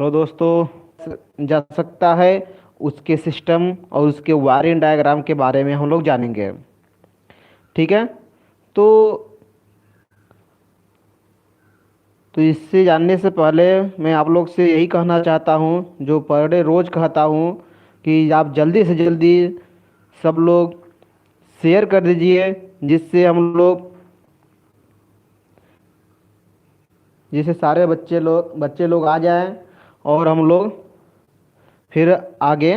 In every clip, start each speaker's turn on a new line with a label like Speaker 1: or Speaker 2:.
Speaker 1: Hello दोस्तों, जा सकता है उसके सिस्टम और उसके वायरिंग डायग्राम के बारे में हम लोग जानेंगे। ठीक है। तो इससे जानने से पहले मैं आप लोग से यही कहना चाहता हूँ, जो पर डे रोज़ कहता हूँ, कि आप जल्दी से जल्दी सब लोग शेयर कर दीजिए, जिससे सारे बच्चे लोग आ जाएं और हम लोग फिर आगे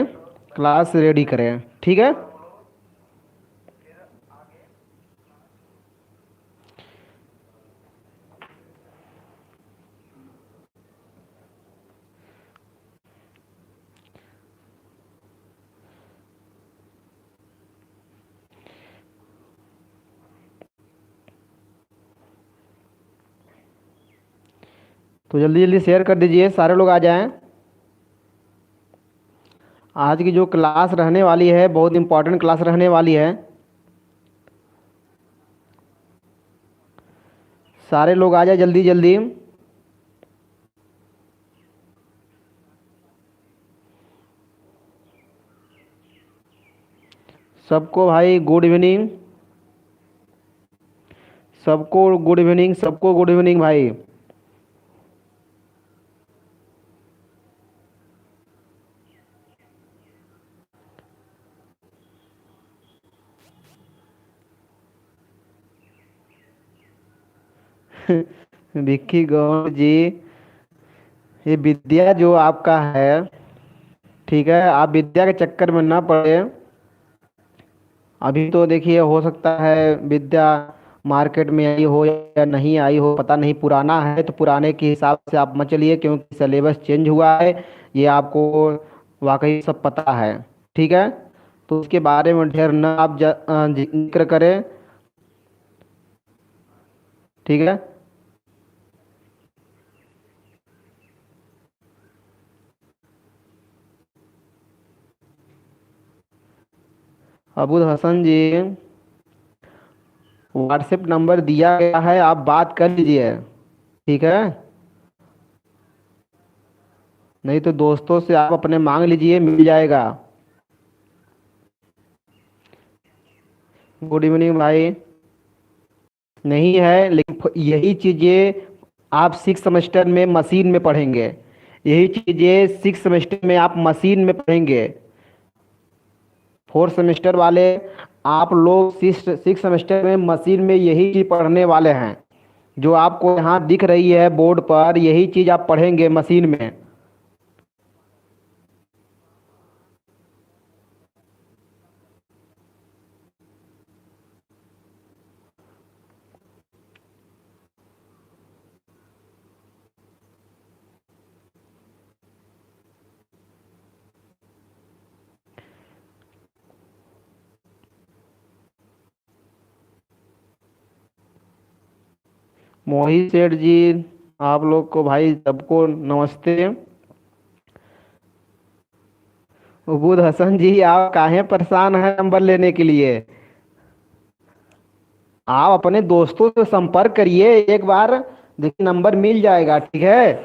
Speaker 1: क्लास रेडी करें। ठीक है। तो जल्दी जल्दी शेयर कर दीजिए, सारे लोग आ जाएं। आज की जो क्लास रहने वाली है बहुत इम्पोर्टेंट क्लास रहने वाली है। सारे लोग आ जाए जल्दी जल्दी। सबको भाई गुड इवनिंग। सबको गुड इवनिंग, सबको गुड इवनिंग भाई। विक्की गौड़ जी, ये विद्या जो आपका है, ठीक है, आप विद्या के चक्कर में ना पड़े। अभी तो देखिए, हो सकता है विद्या मार्केट में आई हो या नहीं आई हो, पता नहीं। पुराना है तो पुराने के हिसाब से आप मत चलिए, क्योंकि सिलेबस चेंज हुआ है, ये आपको वाकई सब पता है। ठीक है। तो उसके बारे में ढेर ना आप जिक्र करें। ठीक है। अबुल हसन जी, व्हाट्सएप नंबर दिया गया है, आप बात कर लीजिए। ठीक है। नहीं तो दोस्तों से आप अपने मांग लीजिए, मिल जाएगा। गुड इवनिंग भाई। नहीं है, लेकिन यही चीज़ें आप सिक्स सेमेस्टर में मशीन में पढ़ेंगे। यही चीज़ें सिक्स सेमेस्टर में आप मशीन में पढ़ेंगे। फोर्थ सेमेस्टर वाले आप लोग सिक्स सेमेस्टर में मशीन में यही चीज़ पढ़ने वाले हैं। जो आपको यहाँ दिख रही है बोर्ड पर, यही चीज़ आप पढ़ेंगे मशीन में। मोहित सेठ जी, आप लोग को भाई सबको नमस्ते। उबूद हसन जी, आप काहे परेशान हैं नंबर लेने के लिए? आप अपने दोस्तों से संपर्क करिए एक बार, देखिए नंबर मिल जाएगा। ठीक है।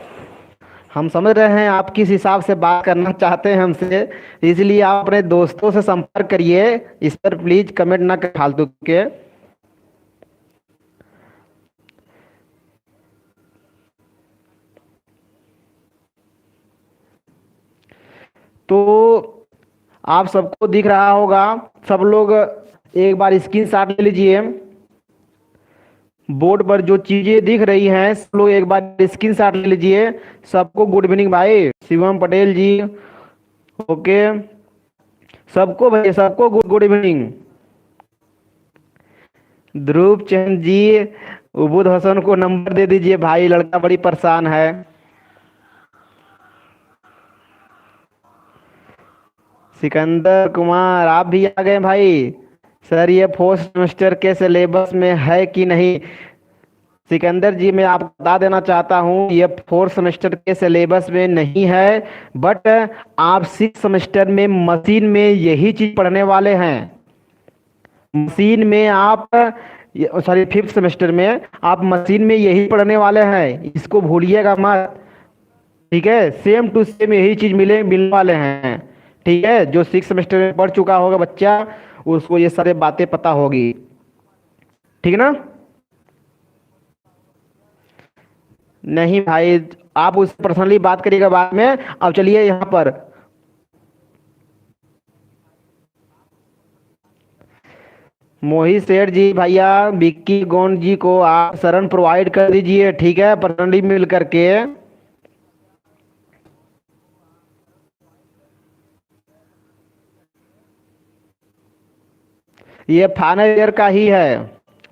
Speaker 1: हम समझ रहे हैं आप किस हिसाब से बात करना चाहते हैं हमसे, इसलिए आप अपने दोस्तों से संपर्क करिए। इस पर प्लीज कमेंट ना कर फालतू के। तो आप सबको दिख रहा होगा, सब लोग एक बार स्क्रीन शॉट ले लीजिए। बोर्ड पर जो चीजें दिख रही हैं, सब लोग एक बार स्क्रीन शॉट ले लीजिए। सबको गुड इवनिंग भाई। शिवम पटेल जी, ओके। सबको भाई, सबको गुड गुड इवनिंग। ध्रुव चंद जी, उबुद हसन को नंबर दे दीजिए भाई, लड़का बड़ी परेशान है। सिकंदर कुमार, आप भी आ गए भाई। सर, ये फोर्थ सेमेस्टर के सिलेबस में है कि नहीं? सिकंदर जी, मैं आपको बता देना चाहता हूँ, ये फोर्थ सेमेस्टर के सिलेबस में नहीं है। बट आप सिक्स सेमेस्टर में मशीन में यही चीज पढ़ने वाले हैं। मशीन में आप, सॉरी, फिफ्थ सेमेस्टर में आप मशीन में यही पढ़ने वाले हैं, इसको भूलिएगा मत। ठीक है, सेम टू सेम यही चीज मिलने वाले हैं। ठीक है, जो 6 सेमेस्टर में पढ़ चुका होगा बच्चा, उसको ये सारे बातें पता होगी। ठीक है ना? नहीं भाई, आप उससे पर्सनली बात करिएगा बाद में। अब चलिए यहाँ पर, मोहित सेठ जी भैया, विक्की गौंड जी को आप शरण प्रोवाइड कर दीजिए। ठीक है, पर्सनली मिल करके। ये फाइनल ईयर का ही है।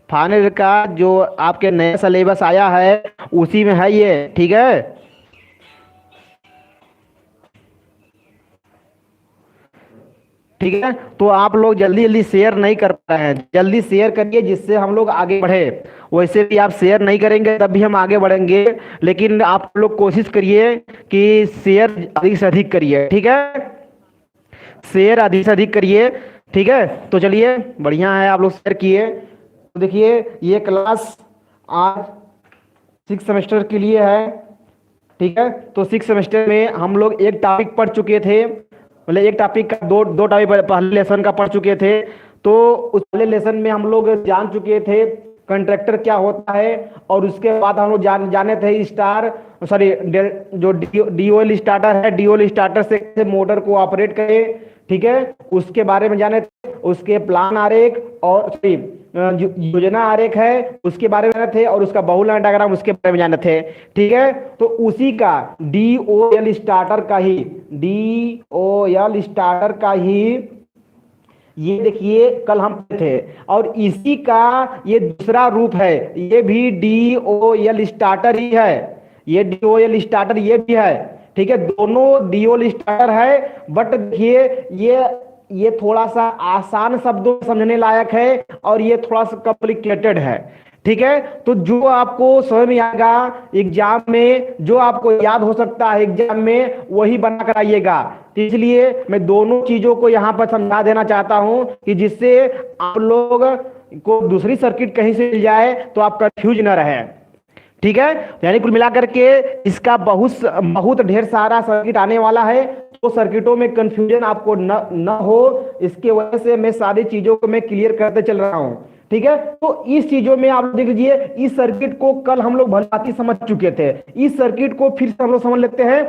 Speaker 1: फाइनल ईयर का जो आपके नया सिलेबस आया है उसी में है ये। ठीक है, ठीक है। तो आप लोग जल्दी जल्दी शेयर नहीं कर पा रहे हैं, जल्दी शेयर करिए जिससे हम लोग आगे बढ़े। वैसे भी आप शेयर नहीं करेंगे तब भी हम आगे बढ़ेंगे, लेकिन आप लोग कोशिश करिए कि शेयर अधिक से अधिक करिए। ठीक है, शेयर अधिक से अधिक करिए। ठीक है, तो चलिए, बढ़िया है आप लोग शेयर किए। तो देखिए, ये क्लास आज 6 सेमेस्टर के लिए है। ठीक है, तो 6 सेमेस्टर में हम लोग एक टॉपिक पढ़ चुके थे, मतलब एक टॉपिक का दो दो टॉपिक पहले लेसन का पढ़ चुके थे। तो उस पहले लेसन में हम लोग जान चुके थे कंट्रैक्टर क्या होता है, और उसके बाद हम लोग जाने थे स्टार सॉरी जो डीओएल स्टार्टर है, डीओएल स्टार्टर से कैसे मोटर को ऑपरेट करें। ठीक है, उसके बारे में जाने थे। उसके प्लान आरेख और सॉरी योजना आरेख है उसके बारे में जाने थे, और उसका बहुलक डायग्राम उसके बारे में जाने थे। ठीक है, तो उसी का डीओएल स्टार्टर का ही डीओएल स्टार्टर का ही ये देखिए कल हम पढ़े थे, और इसी का ये दूसरा रूप है, ये भी डीओएल स्टार्टर ही है। ये डीओएल स्टार्टर ये भी है। ठीक है, दोनों डीओएल स्टार्टर है, बट देखिए ये थोड़ा सा आसान शब्दों में समझने लायक है, और ये थोड़ा सा कॉम्प्लिकेटेड है। ठीक है, तो जो आपको समझ में आएगा एग्जाम में, जो आपको याद हो सकता है एग्जाम में, वही बना कर आइएगा। तो इसलिए मैं दोनों चीजों को यहाँ पर समझा देना चाहता हूं कि जिससे आप लोग को दूसरी सर्किट कहीं से मिल जाए तो आप कंफ्यूज न रहे। ठीक है, यानी कुल मिलाकर के इसका बहुत बहुत ढेर सारा सर्किट आने वाला है, तो सर्किटों में कंफ्यूजन आपको न हो, इसके वजह से मैं सारी चीजों को मैं क्लियर करते चल रहा हूं। ठीक है, तो इस चीजों में आप देख लीजिए, इस सर्किट को कल हम लोग भली समझ चुके थे, इस सर्किट को फिर से हम लोग समझ लेते हैं।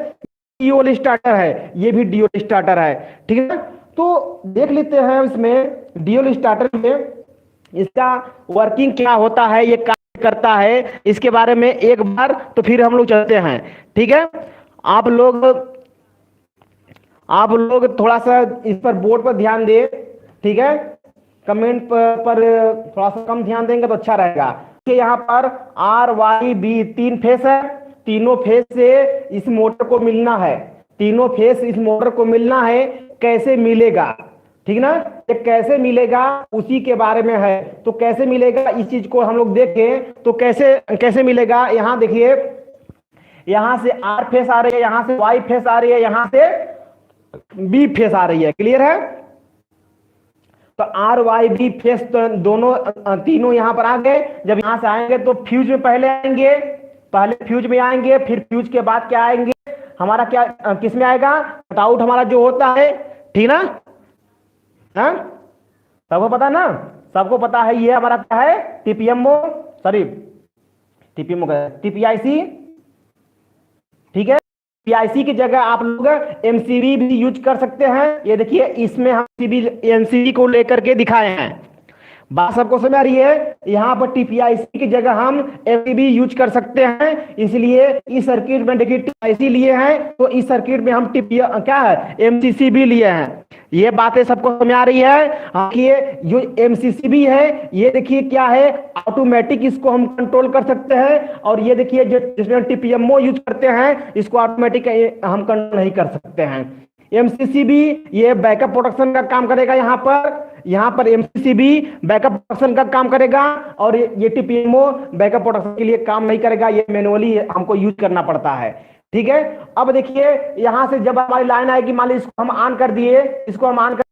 Speaker 1: डीओएल स्टार्टर है, ये भी डीओएल स्टार्टर है। ठीक है, तो देख लेते हैं इसमें डीओएल स्टार्टर में इसका वर्किंग क्या होता है, ये करता है, इसके बारे में एक बार तो फिर हम लोग चलते हैं। ठीक है, आप लोग थोड़ा सा इस पर बोर्ड पर ध्यान दें। ठीक है, कमेंट पर थोड़ा सा कम ध्यान देंगे तो अच्छा रहेगा कि यहाँ पर आर वाई बी 3 फेस है, तीनों फेस से इस मोटर को मिलना है, तीनों फेस इस मोटर को मिलना है। कैसे मिलेगा, ठीक ना, ये कैसे मिलेगा उसी के बारे में है। तो कैसे मिलेगा इस चीज को हम लोग देखें, तो कैसे कैसे मिलेगा। यहां देखिए, यहां से आर फेस आ रही है, यहां से वाई फेस आ रही है, यहां से बी फेस आ रही है। क्लियर है? तो आर वाई बी फेस तो दोनों तीनों यहां पर आ गए। जब यहां से आएंगे तो फ्यूज में पहले आएंगे, पहले फ्यूज में आएंगे, फिर फ्यूज के बाद क्या आएंगे हमारा, क्या किस में आएगा, कटआउट हमारा जो होता है। ठीक ना? हाँ, सबको पता ना, सबको पता है ये हमारा क्या है, टीपीएमओ सॉरी टीपीएमओ का टीपीआईसी। ठीक है, पीआईसी की जगह आप लोग एमसीबी भी यूज कर सकते हैं। ये देखिए, इसमें हम एमसीबी को लेकर के दिखाए हैं। बात सबको समझ आ रही है? यहाँ पर टीपीआईसी की जगह हम एमसीबी यूज कर सकते हैं, इसलिए इस सर्किट में देखिए टीपीआईसी लिए हैं, तो इस सर्किट में हम क्या है, एमसीसी भी लिए हैं। ये बातें सबको समझ आ रही है? ये जो एमसीसीबी है, ये देखिए क्या है, ऑटोमेटिक इसको हम कंट्रोल कर सकते हैं, और ये देखिए जो जिसमें टीपीएमओ यूज करते हैं, इसको ऑटोमेटिक हम कंट्रोल नहीं कर सकते हैं। एमसीसीबी ये बैकअप प्रोटेक्शन का काम करेगा, यहाँ पर एमसीसीबी बैकअप प्रोटेक्शन का काम करेगा, और ये टीपीएमओ बैकअप प्रोटेक्शन के लिए काम नहीं करेगा, ये मैनुअली हमको यूज करना पड़ता है। ठीक है, अब देखिए यहां से जब हमारी लाइन आएगी, मान लीजिए इसको हम ऑन कर दिए, इसको हम ऑन कर,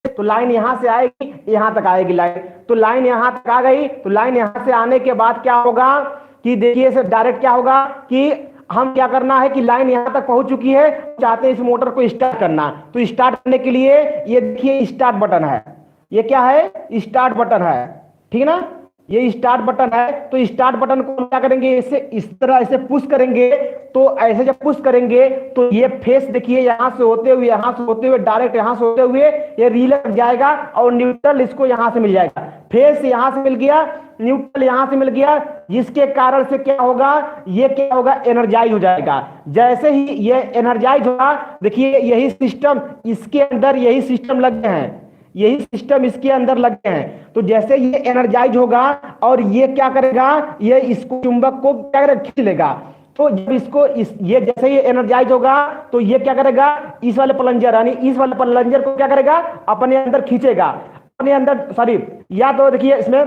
Speaker 1: तो लाइन यहां से आएगी, यहां तक आएगी लाइन, तो लाइन यहां तक आ गई। तो लाइन यहां से आने के बाद क्या होगा कि देखिए डायरेक्ट क्या होगा कि हम क्या करना है कि लाइन यहां तक पहुंच चुकी है, चाहते हैं इस मोटर को स्टार्ट करना। तो स्टार्ट करने के लिए ये देखिए स्टार्ट बटन है, ये क्या है, स्टार्ट बटन है, ठीक है ना, ये स्टार्ट बटन है। तो स्टार्ट बटन को हम क्या करेंगे, इसे इस तरह ऐसे पुश करेंगे। तो ऐसे जब पुश करेंगे तो ये फेस देखिए यहां से होते हुए, यहां से होते हुए, डायरेक्ट यहां से होते हुए ये रिले लग जाएगा और न्यूट्रल इसको यहां से मिल जाएगा। फेस यहां से मिल गया, न्यूट्रल यहां से मिल गया, जिसके कारण से क्या होगा, ये क्या होगा, एनर्जाइज हो जाएगा। जैसे ही ये एनर्जाइज होगा, देखिए यही सिस्टम इसके अंदर, यही सिस्टम लगे हैं, यही सिस्टम इसके अंदर लगे हैं। तो जैसे ये एनर्जाइज होगा और ये क्या करेगा, ये इसको चुंबक को क्या करेगा, खींच लेगा। तो जब इसको ये जैसे ये एनर्जाइज होगा तो ये क्या करेगा, इस वाले प्लंजर यानी इस वाले प्लंजर को क्या करेगा, अपने अंदर खींचेगा, अपने अंदर, सॉरी, या तो देखिए इसमें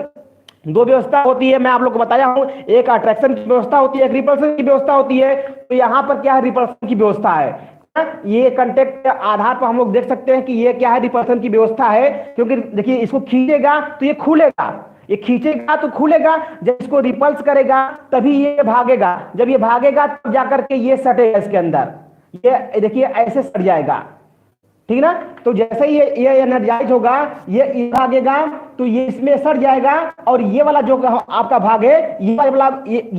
Speaker 1: दो व्यवस्था होती है, मैं आप लोग को बताया हूं, एक अट्रैक्शन की व्यवस्था होती है, एक रिपल्सन की व्यवस्था होती है। तो यहां पर क्या है, रिपल्सन की व्यवस्था है। ये कंटेक्ट के आधार पर हम लोग देख सकते हैं कि ये क्या है, रिपल्सन की व्यवस्था है। क्योंकि देखिए इसको खींचेगा तो ये खुलेगा, ये खींचेगा तो खुलेगा, जब इसको रिपल्स करेगा तभी ये भागेगा, जब ये भागेगा तब जाकर के ये सटेगा इसके अंदर, ये देखिए ऐसे सट जाएगा, ठीक ना। तो जैसे ही ये एनर्जाइज होगा, ये भागेगा तो ये इसमें सट जाएगा, और ये वाला जो आपका भाग है, ये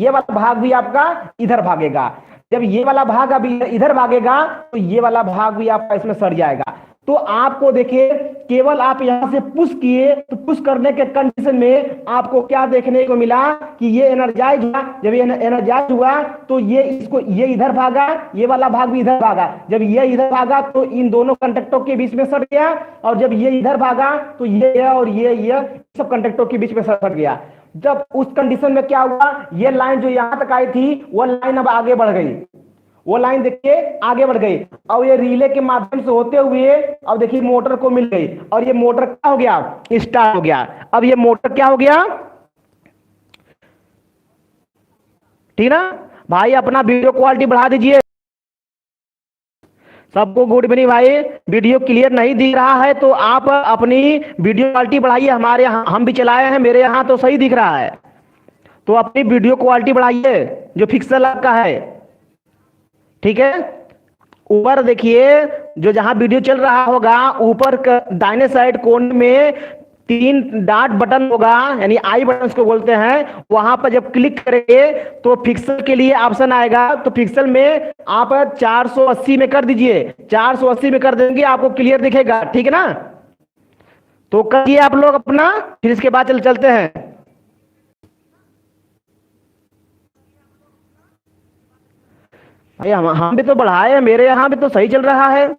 Speaker 1: वाला भाग भी आपका इधर भागेगा। जब ये वाला भाग अभी इधर भागेगा तो ये वाला भाग भी आपका इसमें सट जाएगा। तो आपको देखिए केवल आप यहां से पुश किए, तो पुश करने के कंडीशन में आपको क्या देखने को मिला कि ये एनर्जाइज हुआ। जब ये एनर्जाइज हुआ तो ये इसको, ये इधर भागा, ये वाला भाग भी इधर भागा। जब ये इधर भागा तो इन दोनों कंडक्टरों के बीच में सट गया, और जब ये इधर भागा तो ये और ये सब कंडक्टरों के बीच में सट गया। जब उस कंडीशन में क्या हुआ, ये लाइन जो यहां तक आई थी वो लाइन अब आगे बढ़ गई, वो लाइन देखिए आगे बढ़ गई, और ये रिले के माध्यम से होते हुए अब देखिए मोटर को मिल गई, और ये मोटर क्या हो गया, स्टार्ट हो गया। अब ये मोटर क्या हो गया, ठीक ना भाई। अपना वीडियो क्वालिटी बढ़ा दीजिए, सबको गुड इवनिंग भाई। वीडियो क्लियर नहीं दिख रहा है तो आप अपनी वीडियो क्वालिटी बढ़ाइए। हमारे यहाँ हम भी चलाए हैं, मेरे यहाँ तो सही दिख रहा है, तो अपनी वीडियो क्वालिटी बढ़ाइए जो पिक्सल आपका है, ठीक है। ऊपर देखिए जो जहां वीडियो चल रहा होगा, ऊपर दाहिने साइड कोने में 3 डॉट बटन होगा, यानी आई बटन को बोलते हैं। वहां पर जब क्लिक करेंगे तो पिक्सल के लिए ऑप्शन आएगा, तो पिक्सल में आप 480 में कर दीजिए, 480 में कर देंगे आपको क्लियर दिखेगा, ठीक है ना। तो करिए आप लोग अपना, फिर इसके बाद चलते हैं। भाई हम भी तो बढ़ाए हैं, मेरे यहां भी तो सही चल रहा है।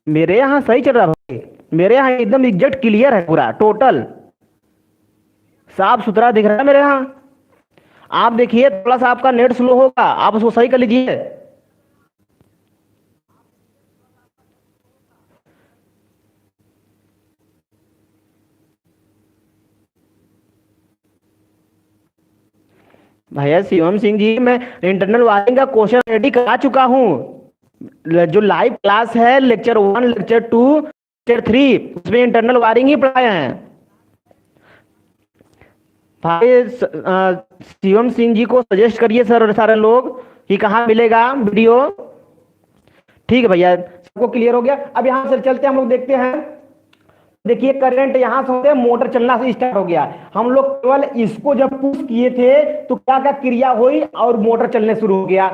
Speaker 1: मेरे यहां सही चल रहा है भाई, मेरे यहां एकदम एग्जैक्ट क्लियर है, पूरा टोटल साफ सुथरा दिख रहा है मेरे यहां। आप देखिए थोड़ा सा आपका नेट स्लो होगा, आप उसको सही कर लीजिए। भैया शिवम सिंह जी, मैं इंटरनल वायरिंग का क्वेश्चन रेडी करा चुका हूं। जो लाइव क्लास है लेक्चर 1, लेक्चर 2, लेक्चर 3, उसमें इंटरनल वायरिंग ही पढ़ाए हैं भाई। शिवम सिंह जी को सजेस्ट करिए सर और सारे लोग कि कहाँ मिलेगा वीडियो, ठीक है भैया। सबको क्लियर हो गया। अब यहां से चलते हैं, हम लोग देखते हैं। देखिए करंट यहां से होते मोटर चलना से स्टार्ट हो गया। हम लोग केवल इसको जब पुश किए थे तो क्या क्या क्रिया हुई और मोटर चलने शुरू हो गया।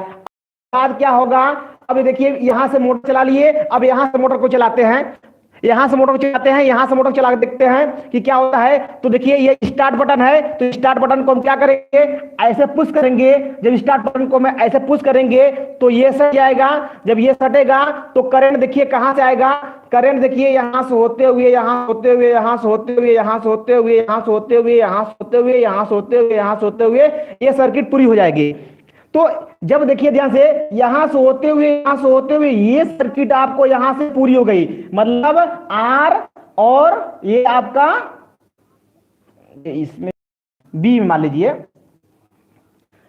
Speaker 1: बाद क्या होगा, अब देखिए यहां से मोटर चला लिए, अब यहां से मोटर को चलाते हैं, यहां से मोटर चलाते हैं, यहां से मोटर चला के देखते हैं कि क्या होता है। तो देखिए ये स्टार्ट बटन है, तो स्टार्ट बटन को हम क्या करेंगे, ऐसे पुश करेंगे। जब स्टार्ट बटन को मैं ऐसे पुश करेंगे तो ये सट जाएगा। जब ये सटेगा तो करंट देखिए कहां से आएगा, करंट देखिए यहां से होते हुए, यहां होते हुए, यहां से होते हुए, यहां से होते हुए, यहां से होते हुए, यहां से होते हुए, यहां से होते हुए, यहां से होते हुए ये सर्किट पूरी हो जाएगी। तो जब देखिए ध्यान से, यहां से होते हुए, यहां से होते हुए ये सर्किट आपको यहां से पूरी हो गई, मतलब आर और ये आपका इसमें बी मान लीजिए,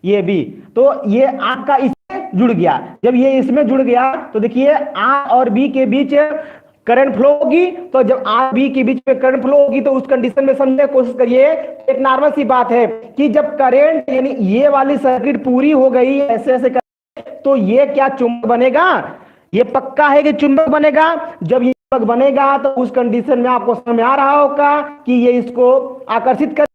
Speaker 1: ये बी, तो ये आपका इसमें जुड़ गया। जब ये इसमें जुड़ गया तो देखिए आर और बी के बीच
Speaker 2: करंट फ्लो होगी, तो जब आर बी के बीच में करंट फ्लो होगी तो उस कंडीशन में समझने की कोशिश करिए। एक नॉर्मल सी बात है कि जब करंट यानी ये वाली सर्किट पूरी हो गई ऐसे ऐसे तो ये क्या चुंबक बनेगा, ये पक्का है कि चुंबक बनेगा। जब ये चुंबक बनेगा तो उस कंडीशन में आपको समझ में आ रहा होगा कि ये इसको आकर्षित कर,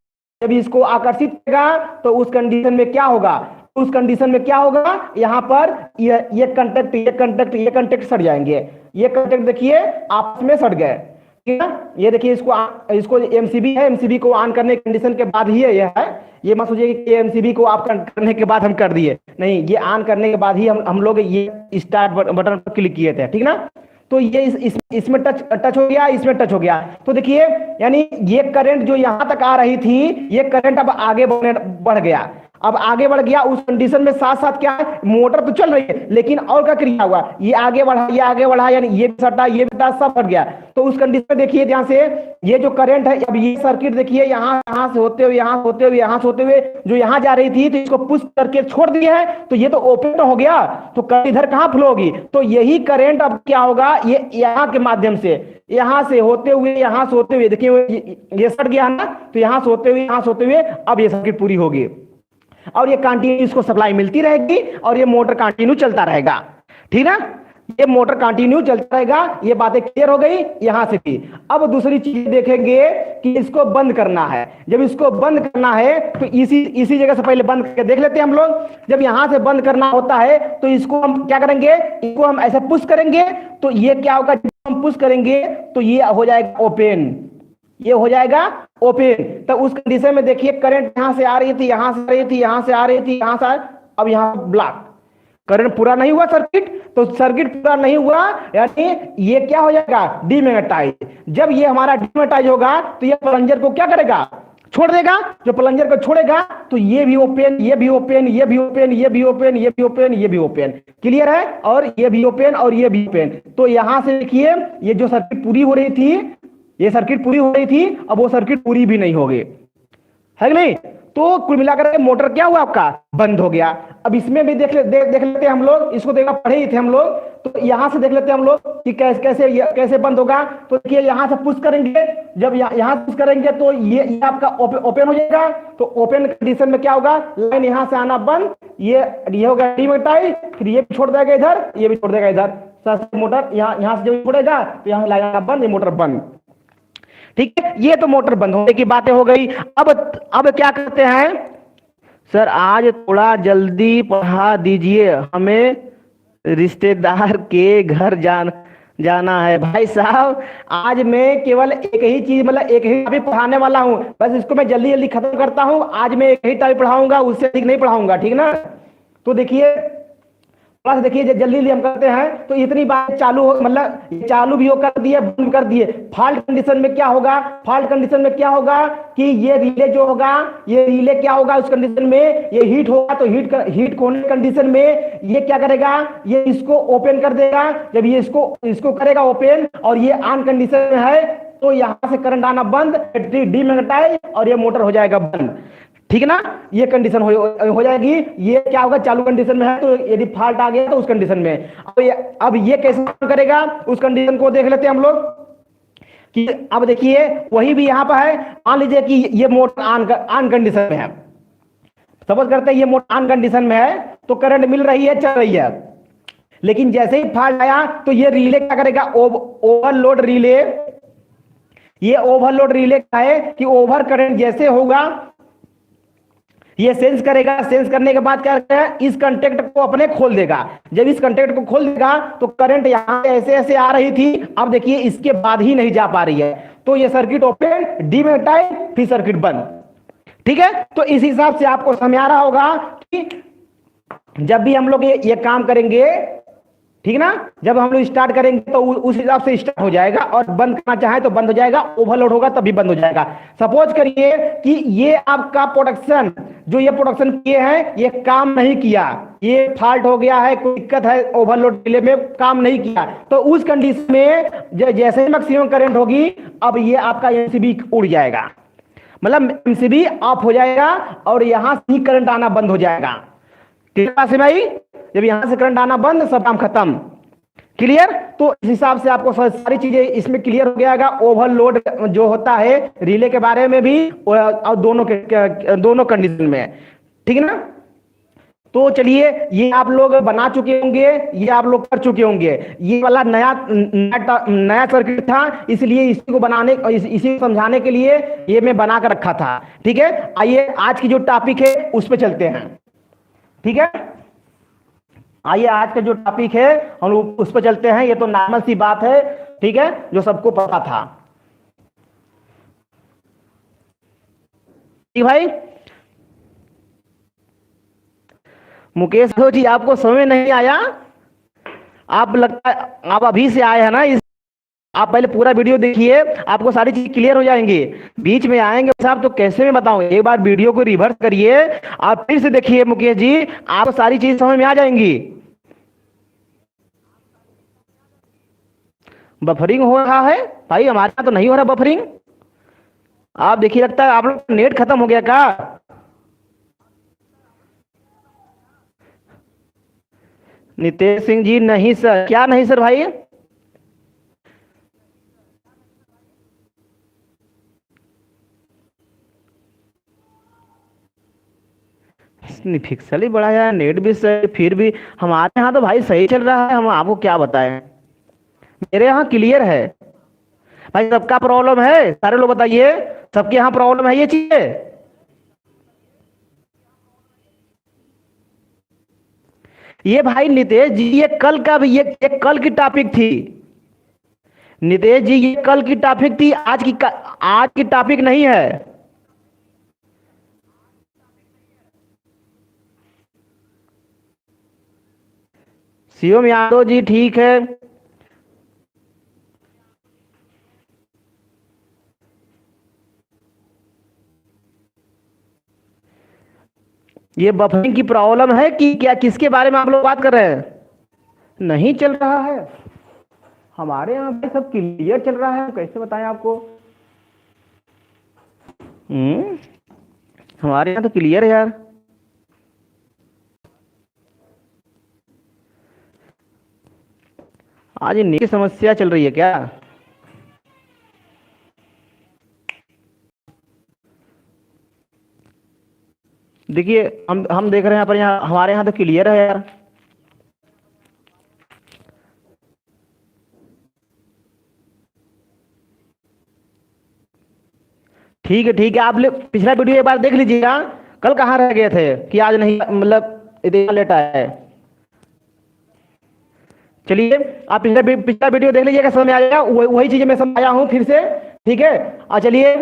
Speaker 2: जब इसको आकर्षित करेगा तो उस कंडीशन में क्या होगा, उस कंडीशन में क्या होगा, यहां पर ये कंटेक्ट सट जाएंगे। ये कंटेक्ट देखिए आपस में सट गए, ठीक है। ये देखिए इसको एमसीबी है, एमसीबी को ऑन करने की कंडीशन के बाद ही ये है। ये मत सोचिए कि एमसीबी को आप करने के बाद हम कर दिए, नहीं, ये ऑन करने के बाद ही हम लोग ये स्टार्ट बटन पर क्लिक किए थे, ठीक ना। तो ये इसमें टच हो गया, इसमें टच हो गया। तो देखिए यानी ये करंट जो यहां तक आ रही थी, ये करंट अब आगे बढ़ गया, अब आगे बढ़ गया। उस कंडीशन में साथ साथ क्या है, मोटर तो चल रही है लेकिन और क्या क्रिया हुआ, ये आगे बढ़ा यानी ये भी सटा, ये भी सब हट गया। तो उस कंडीशन में देखिए ध्यान से, ये जो करंट है, अब ये सर्किट देखिए यहां से होते हुए यहां से होते हुए जो यहां जा रही थी, तो इसको पुश करके छोड़ दिया है, तो ये तो ओपन हो गया, तो करंट इधर कहां फ्लो होगी, तो यही करंट अब क्या होगा, ये यहां के माध्यम से यहां से होते हुए देखिए ये सट गया ना, तो यहां से होते हुए अब ये सर्किट पूरी होगी और ये कंटिन्यू इसको सप्लाई मिलती रहेगी और ये मोटर कंटिन्यू चलता रहेगा, ठीक ना। ये मोटर कंटिन्यू चलता रहेगा। ये बातें क्लियर हो गई यहां से भी। अब दूसरी चीज देखेंगे कि इसको बंद करना है। जब इसको बंद करना है तो इसी जगह से पहले बंद करके देख लेते हैं हम लोग। जब यहां से बंद करना होता है तो इसको हम क्या करेंगे, इसको हम ऐसे पुश करेंगे, तो ये क्या होगा, जब हम पुश करेंगे तो ये हो जाएगा ओपन, ये हो जाएगा ओपन। तो उस कंडीशन में देखिए करंट यहां से आ रही थी, यहां से आ रही थी, यहां से आ रही थी, यहां से अब यहां ब्लॉक, करंट पूरा नहीं हुआ सर्किट। तो सर्किट पूरा नहीं हुआ यानी ये क्या हो जाएगा, डीमैग्नेटाइज। जब ये हमारा डीमैग्नेटाइज होगा तो ये प्लंजर को क्या करेगा, छोड़ देगा। जो प्लंजर को छोड़ेगा तो ये भी ओपन, ये भी ओपन, ये भी ओपन, ये भी ओपन, ये भी ओपन, ये भी ओपन, क्लियर है। और ये भी ओपन और ये भी ओपन। तो यहां से देखिए ये जो सर्किट पूरी हो रही थी, ये सर्किट पूरी हो रही थी, अब वो सर्किट पूरी भी नहीं होगी, है कि नहीं। तो कुल मिलाकर के मोटर क्या हुआ आपका, बंद हो गया। अब इसमें भी देख लेते हैं हम लोग, इसको देखना पढ़े ही थे हम लोग, तो यहां से देख लेते हैं हम लोग कि कैसे बंद होगा। तो देखिए यहां से पुश करेंगे, जब यहां पुश करेंगे तो ये आपका ओपन हो जाएगा। तो ओपन कंडीशन में क्या होगा, लाइन यहां से आना बंद, ये होगा डीमैग्नेटाइज, फिर ये भी छोड़ देगा इधर, ये भी छोड़ देगा इधर, मोटर यहां से जब छोड़ेगा तो यहां लाइन आना बंद, ये मोटर बंद, ठीक है। ये तो मोटर बंद होने की बातें हो गई। अब क्या करते हैं, सर आज थोड़ा जल्दी पढ़ा दीजिए, हमें रिश्तेदार के घर जाना है। भाई साहब आज मैं केवल एक ही चीज, मतलब एक ही टॉपिक पढ़ाने वाला हूं, बस इसको मैं जल्दी जल्दी खत्म करता हूं। आज मैं एक ही टॉपिक पढ़ाऊंगा, उससे अधिक नहीं पढ़ाऊंगा, ठीक ना। तो देखिए देखिए जल्दी जल्दी हम करते हैं। तो इतनी बात चालू हो, मतलब चालू भी हो कर दिए, बंद कर दिए। फॉल्ट कंडीशन में क्या होगा, फॉल्ट कंडीशन में क्या होगा कि ये रिले जो होगा, ये रिले क्या होगा उस कंडीशन में, ये हीट होगा तो हीट होने कंडीशन में ये क्या करेगा, ये इसको ओपन कर देगा। जब ये इसको करेगा ओपन और ये ऑन कंडीशन में है तो यहां से करंट आना बंद, डीमैग्नेटाइज और ये मोटर हो जाएगा बंद, ठीक है ना। ये कंडीशन हो जाएगी। ये क्या होगा, चालू कंडीशन में है तो यदि फॉल्ट आ गया तो उस कंडीशन में अब ये कैसे काम करेगा, उस कंडीशन को देख लेते हैं हम लोग कि अब देखिए वही भी यहां पर है। मान लीजिए कि ये मोटर ऑन कंडीशन में है, सपोज करते हैं ये मोटर ऑन कंडीशन में है तो करंट मिल रही है, चल रही है। लेकिन जैसे ही फॉल्ट आया तो ये रिले क्या करेगा, ओवरलोड रिले। ये ओवरलोड रिले क्या है कि ओवर करंट जैसे होगा ये सेंस करेगा, सेंस करने के बाद क्या करेगा, इस कंटेक्ट को अपने खोल देगा। जब इस कंटेक्ट को खोल देगा तो करंट यहां ऐसे ऐसे आ रही थी, अब देखिए इसके बाद ही नहीं जा पा रही है, तो ये सर्किट ओपन, डीमैग्नेटाइज, फिर सर्किट बंद, ठीक है। तो इस हिसाब से आपको समझ आ रहा होगा कि जब भी हम लोग ये काम करेंगे, ठीक ना, जब हम लोग स्टार्ट करेंगे तो उस हिसाब से स्टार्ट हो जाएगा और बंद करना चाहे तो बंद हो जाएगा, ओवरलोड होगा तभी बंद हो जाएगा। सपोज करिए कि ये आपका प्रोडक्शन जो ये प्रोडक्शन किए हैं ये काम नहीं किया, ये फॉल्ट हो गया है, कोई दिक्कत है, ओवरलोड डिले में काम नहीं किया, तो उस कंडीशन में जैसे ही मैक्सिमम करंट होगी अब ये आपका एमसीबी उड़ जाएगा, मतलब एमसीबी ऑफ हो जाएगा और यहां से ही करंट आना बंद हो जाएगा। ठीक है भाई, जब यहां से करंट आना बंद सब काम खत्म। क्लियर। तो इस हिसाब से आपको सारी चीजें इसमें क्लियर हो गया। ओवरलोड जो होता है रिले के बारे में भी और दोनों कंडीशन में, ठीक है ना। तो चलिए ये आप लोग बना चुके होंगे, ये आप लोग कर चुके होंगे। ये वाला नया सर्किट था, इसलिए इसी को बनाने इसी को समझाने के लिए ये मैं बना कर रखा था। ठीक है, आइए आज की जो टॉपिक है उस पर चलते हैं। ठीक है, आइए आज का जो टॉपिक है हम लोग उस पर चलते हैं। ये तो नॉर्मल सी बात है, ठीक है, जो सबको पता था। ठीक भाई, मुकेश जी आपको समझ नहीं आया? आप लगता है आप अभी से आए हैं ना, आप पहले पूरा वीडियो देखिए, आपको सारी चीज क्लियर हो जाएंगी। बीच में आएंगे साहब तो कैसे मैं बताऊं? एक बार वीडियो को रिवर्स करिए, आप फिर से देखिए मुकेश जी, आपको सारी चीज समझ में आ जाएंगी। बफरिंग हो रहा है भाई, हमारे यहाँ तो नहीं हो रहा बफरिंग। आप देखिए, लगता है आप लोग नेट खत्म हो गया क्या? नितेश सिंह जी नहीं सर, क्या नहीं सर भाई? पिक्सल ही बड़ा है, नेट भी सही, फिर भी हमारे यहाँ तो भाई सही चल रहा है। हम आपको क्या बताएं, मेरे यहाँ क्लियर है भाई। सबका प्रॉब्लम है, सारे लोग बताइए, सबके यहाँ प्रॉब्लम है ये चीजें? ये भाई नितेश जी, ये कल का भी ये कल की टॉपिक थी। नितेश जी ये कल की टॉपिक थी, आज की टॉपिक नहीं है। शिवम यादव जी ठीक है। ये बफरिंग की प्रॉब्लम है कि क्या, किसके बारे में आप लोग बात कर रहे हैं? नहीं चल रहा है हमारे यहाँ भाई, सब क्लियर चल रहा है, कैसे बताएं आपको? हमारे यहाँ तो क्लियर है यार। आज नेट की समस्या चल रही है क्या? देखिए हम देख रहे हैं यहाँ पर, यहाँ हमारे यहाँ तो क्लियर है यार। ठीक है, आप पिछला वीडियो एक बार देख लीजिएगा। कल कहाँ रह गए थे कि आज नहीं, मतलब इतना लेट आया है। चलिए आप पिछला वीडियो देख लीजिएगा, समझ में आ जाएगा। वही चीजें मैं समझाया हूँ फिर से। ठीक है, और चलिए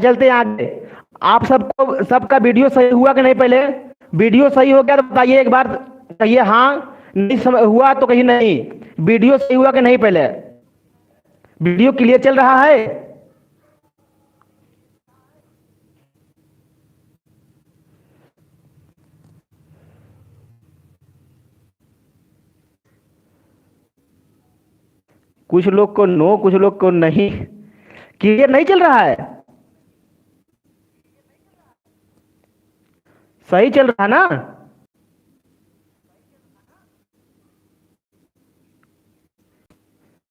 Speaker 2: चलते हैं आगे। आप सबको, सबका वीडियो सही हुआ कि नहीं? पहले वीडियो सही हो गया तो बताइए एक बार, कहिए हाँ, नहीं हुआ तो कहिए नहीं। वीडियो सही हुआ कि नहीं? पहले वीडियो क्लियर चल रहा है? कुछ लोग को नो, कुछ लोग को नहीं, क्लियर नहीं चल रहा है। सही चल रहा है ना?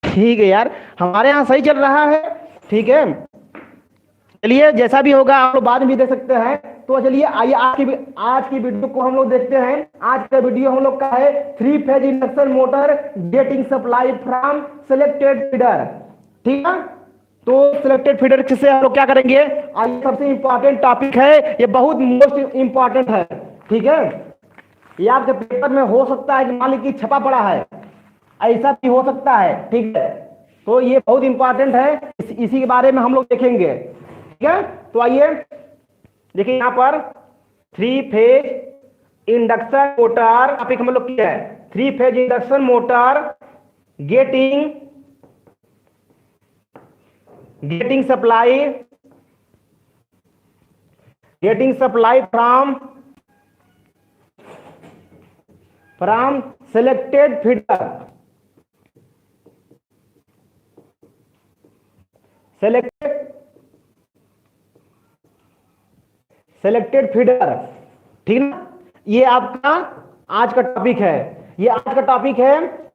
Speaker 2: ठीक है यार, हमारे यहाँ सही चल रहा है। ठीक है, चलिए जैसा भी होगा आप लोग बाद में भी देख सकते हैं। तो चलिए आइए आज की वीडियो को हम लोग देखते हैं। आज का वीडियो हम लोग का है 3 phase induction motor getting supply from selected feeder. ठीक है, तो सिलेक्टेड फीडर से हम लोग क्या करेंगे? आइए, सबसे इंपॉर्टेंट टॉपिक है ये, बहुत मोस्ट इंपॉर्टेंट है। ठीक है, ये आपके पेपर में हो सकता है कि मान लीजिए छपा पड़ा है, ऐसा भी हो सकता है। ठीक है, तो ये बहुत इंपॉर्टेंट है, इसी के बारे में हम लोग देखेंगे। ठीक है, तो आइए देखिए यहां पर 3 फेज इंडक्शन मोटर टॉपिक हम लोग किया है। 3 phase induction motor getting supply from selected feeder, selected feeder। ठीक है ना, ये आपका आज का टॉपिक है। ये आज का टॉपिक है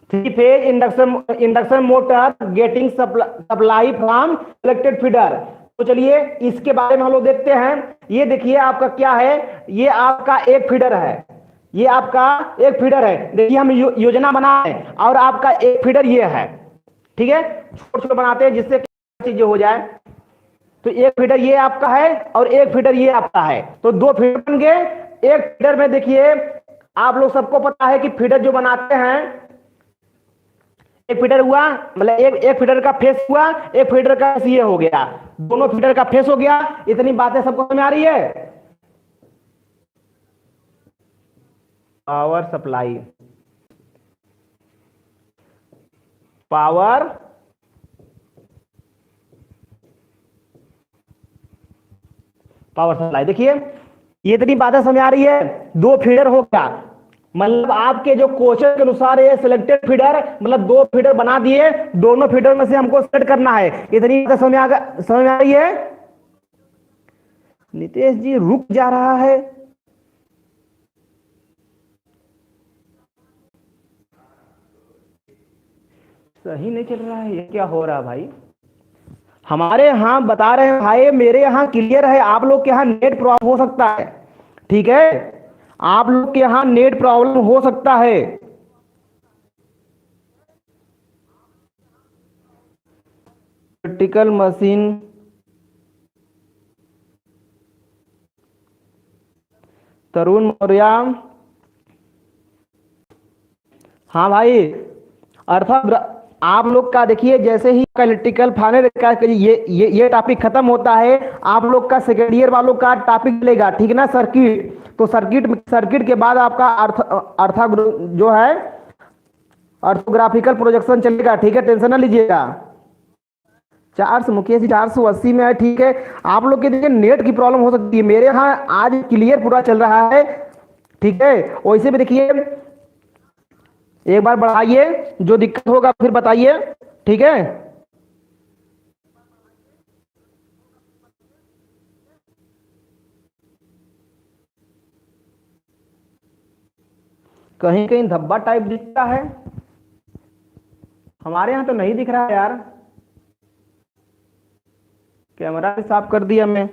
Speaker 2: three phase induction motor getting supply from electric feeder. तो चलिए इसके बारे में हम लोग देखते हैं। ये देखिए आपका क्या है, ये आपका एक फीडर है, ये आपका एक फीडर है। देखिए हम योजना बनाए और आपका एक फीडर ये है, ठीक है, छोटे छोटे बनाते हैं जिससे चीजें हो जाए। तो एक फीडर ये आपका है और एक फीडर ये आपका है, तो दो फीडर बन गए। एक फीडर में देखिए आप लोग सबको पता है कि फीडर जो बनाते हैं, एक फीडर हुआ मतलब एक फीडर का फेस हुआ, एक फीडर का ये हो गया, दोनों फीडर का फेस हो गया। इतनी बातें सबको समझ में आ रही है। पावर सप्लाई, पावर सप्लाई, देखिए ये इतनी बातें समझ आ रही है। दो फीडर हो गया, मतलब आपके जो क्वेश्चन के अनुसार ये सिलेक्टेड फीडर मतलब दो फीडर बना दिए, दोनों फीडर में से हमको सेलेक्ट करना है। इतनी बातें समझ में आ रही है। नितेश जी रुक जा रहा है। सही नहीं चल रहा है, ये क्या हो रहा है भाई। हमारे यहाँ बता रहे हैं भाई, मेरे यहाँ क्लियर है, आप लोग के यहाँ नेट प्रॉब्लम हो सकता है, ठीक है, आप लोग के यहाँ नेट प्रॉब्लम हो सकता है। प्रैक्टिकल मशीन, तरुण मौर्य, हाँ भाई, अर्थात आप लोग का देखिए जैसे ही इलेक्ट्रिकल फाइनल का ये टॉपिक खत्म होता है, आप लोग का सेकेंड ईयर वालों का टॉपिक मिलेगा, ठीक है ना, सर्किट। तो सर्किट के बाद आपका अर्थ जो है ऑर्थोग्राफिकल प्रोजेक्शन चलेगा, ठीक है, टेंशन ना लीजिएगा। 400 मुकेश जी 480 में है, ठीक है। आप लोग के देखिए नेट की प्रॉब्लम हो सकती है, मेरे यहाँ आज क्लियर पूरा चल रहा है, ठीक है। वैसे भी देखिए एक बार बढ़ाइए, जो दिक्कत होगा फिर बताइए, ठीक है। कहीं कहीं धब्बा टाइप दिखता है, हमारे यहाँ तो नहीं दिख रहा है यार। कैमरा भी साफ कर दिया मैं।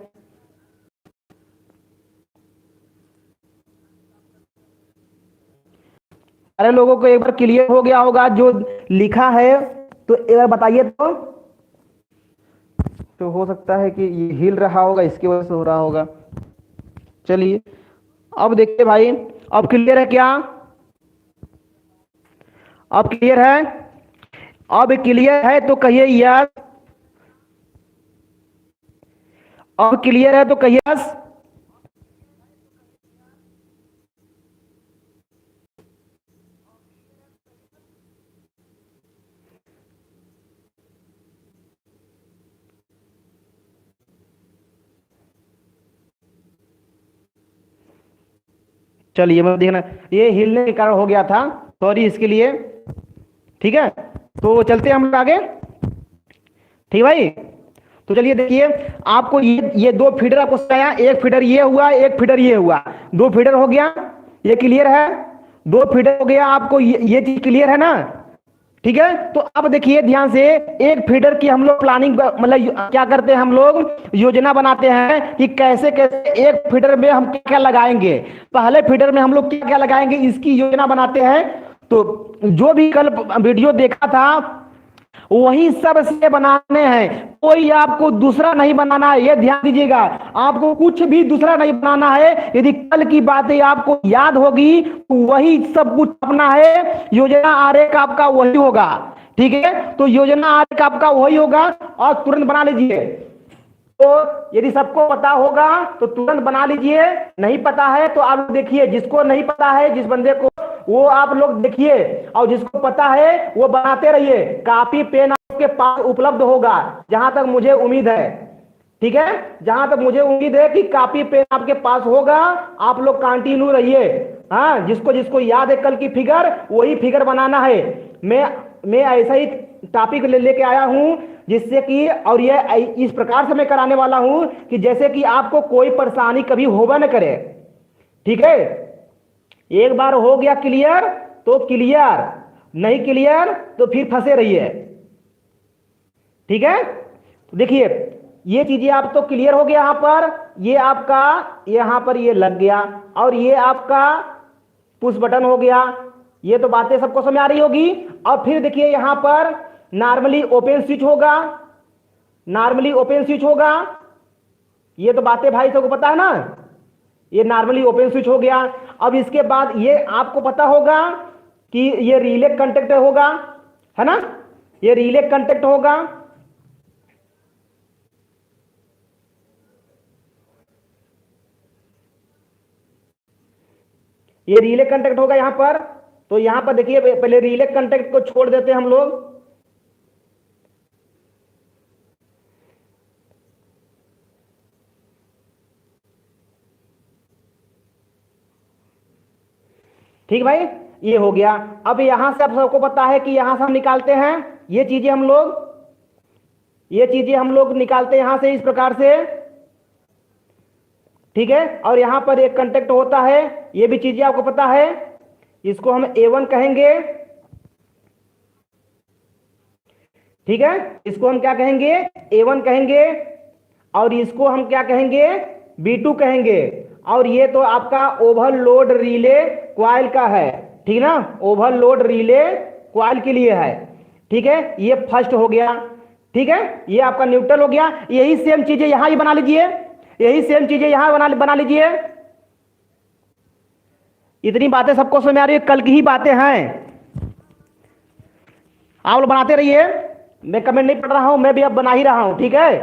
Speaker 2: सारे लोगों को एक बार क्लियर हो गया होगा जो लिखा है, तो एक बार बताइए। तो हो सकता है कि ये हिल रहा होगा, इसकी वजह से हो रहा होगा। चलिए अब देखिए भाई, अब क्लियर है क्या? अब क्लियर है? अब क्लियर है तो कहिए यस। अब क्लियर है तो कहिए यस। चलिए मैं देखना, ये हिलने के कारण हो गया था, सॉरी इसके लिए, ठीक है। तो चलते हैं हम लोग आगे, ठीक भाई। तो चलिए देखिए, आपको ये दो फीडर आपको बताया, एक फीडर ये हुआ, एक फीडर ये हुआ, दो फीडर हो गया, ये क्लियर है, दो फीडर हो गया, आपको ये चीज क्लियर है ना, ठीक है। तो अब देखिए ध्यान से, एक फीडर की हम लोग प्लानिंग मतलब क्या करते हैं, हम लोग योजना बनाते हैं कि कैसे कैसे एक फीडर में हम क्या क्या लगाएंगे, पहले फीडर में हम लोग क्या क्या लगाएंगे, इसकी योजना बनाते हैं। तो जो भी कल वीडियो देखा था वही सब से बनाने हैं, कोई आपको दूसरा नहीं बनाना है, ये ध्यान दीजिएगा। आपको कुछ भी दूसरा नहीं बनाना है। यदि कल की बातें आपको याद होगी तो वही सब कुछ अपना है, योजना आरेख आपका वही होगा, ठीक है। तो योजना आरेख आपका वही होगा और तुरंत बना लीजिए। तो यदि सबको पता होगा तो तुरंत बना लीजिए, नहीं पता है तो आप देखिए, जिसको नहीं पता है जिस बंदे को, वो आप लोग देखिए, और जिसको पता है वो बनाते रहिए। कॉपी पेन आपके पास उपलब्ध होगा, जहां तक मुझे उम्मीद है, ठीक है, जहां तक मुझे उम्मीद है कि कॉपी पेन आपके पास होगा। आप लोग कंटिन्यू रहिए, हाँ, जिसको जिसको याद है कल की फिगर वही फिगर बनाना है। मैं ऐसा ही टॉपिक लेके आया हूं जिससे कि, और ये इस प्रकार से मैं कराने वाला हूं कि जैसे कि आपको कोई परेशानी कभी होगा न करे, ठीक है। एक बार हो गया क्लियर तो क्लियर, नहीं क्लियर तो फिर फंसे रहिए। ठीक है, तो देखिए ये चीजें आप तो क्लियर हो गया। यहां पर ये आपका यहां पर ये लग गया और ये आपका पुश बटन हो गया। ये तो बातें सबको समझ आ रही होगी। अब फिर देखिए यहां पर नॉर्मली ओपन स्विच होगा, नॉर्मली ओपन स्विच होगा। ये तो बातें भाई सबको पता है ना, ये नॉर्मली ओपन स्विच हो गया। अब इसके बाद ये आपको पता होगा कि ये रिले कंटेक्ट होगा, है ना, ये रिले कंटेक्ट होगा। ये रिले कंटेक्ट होगा यहां पर। तो यहां पर देखिए पहले रिले कंटेक्ट को छोड़ देते हैं हम लोग। ठीक भाई, ये हो गया। अब यहां से आप सबको पता है कि यहां से हम निकालते हैं ये चीजें हम लोग, ये चीजें हम लोग निकालते हैं यहां से इस प्रकार से। ठीक है, और यहां पर एक कंटेक्ट होता है, ये भी चीजें आपको पता है। इसको हम A1 कहेंगे। ठीक है, इसको हम क्या कहेंगे, A1 कहेंगे। और इसको हम क्या कहेंगे, B2 कहेंगे। और ये तो आपका ओवरलोड रिले क्वाइल का है, ठीक ना, ओवरलोड रिले क्वाइल के लिए है। ठीक है, ये फर्स्ट हो गया। ठीक है, ये आपका न्यूट्रल हो गया। यही सेम चीजें यहां ही बना लीजिए, यही सेम चीजें यहां बना लीजिए। इतनी बातें सबको समझ आ रही है, कल की ही बातें हैं, आप लोग बनाते रहिए। मैं कमेंट नहीं पढ़ रहा हूं, मैं भी अब बना ही रहा हूं। ठीक है,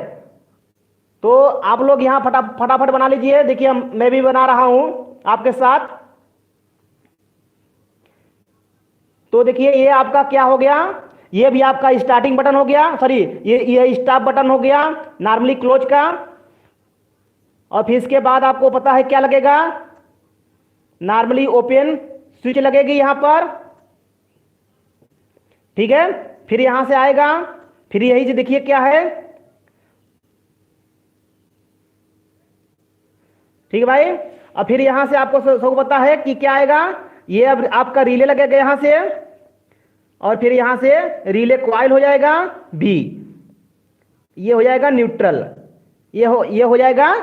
Speaker 2: तो आप लोग यहां फटाफट बना लीजिए। देखिए मैं भी बना रहा हूं आपके साथ। तो देखिए ये आपका क्या हो गया, ये भी आपका स्टार्टिंग बटन हो गया, सॉरी ये स्टॉप बटन हो गया नॉर्मली क्लोज का। और फिर इसके बाद आपको पता है क्या लगेगा, नॉर्मली ओपन स्विच लगेगी यहां पर। ठीक है, फिर यहां से आएगा, फिर यही से देखिए क्या है। ठीक है भाई, अब फिर यहां से आपको सब पता है कि क्या आएगा, ये अब आपका रिले लगेगा यहां से। और फिर यहां से रिले क्वाइल हो जाएगा बी, ये हो जाएगा न्यूट्रल, ये हो जाएगा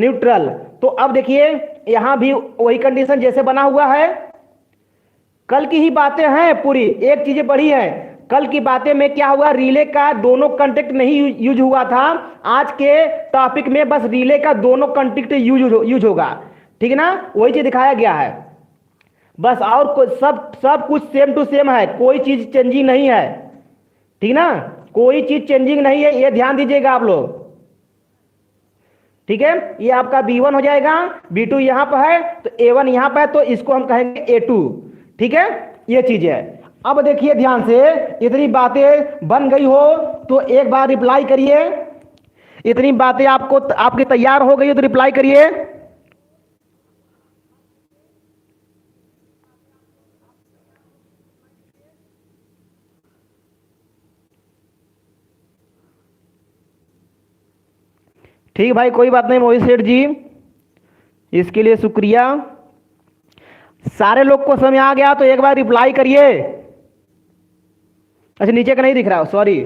Speaker 2: न्यूट्रल। तो अब देखिए यहां भी वही कंडीशन जैसे बना हुआ है, कल की ही बातें हैं पूरी, एक चीजें बढ़ी है। कल की बातें में क्या हुआ, रिले का दोनों कंटेक्ट नहीं यूज हुआ था। आज के टॉपिक में बस रिले का दोनों कंटेक्ट यूज होगा। ठीक है ना, वही चीज दिखाया गया है बस, और सब कुछ सेम टू सेम है, कोई चीज चेंजिंग नहीं है। ठीक ना, कोई चीज चेंजिंग नहीं है, ये ध्यान दीजिएगा आप लोग। ठीक है, ये आपका B1 हो जाएगा, B2 यहां पर है तो A1 यहां पर है, तो इसको हम कहेंगे A2। ठीक है, ये चीज है। अब देखिए ध्यान से, इतनी बातें बन गई हो तो एक बार रिप्लाई करिए। इतनी बातें आपको आपकी तैयार हो गई हो तो रिप्लाई करिए। ठीक भाई, कोई बात नहीं मोहित सेठ जी, इसके लिए शुक्रिया। सारे लोग को समझ आ गया तो एक बार रिप्लाई करिए। अच्छा नीचे का नहीं दिख रहा, सॉरी,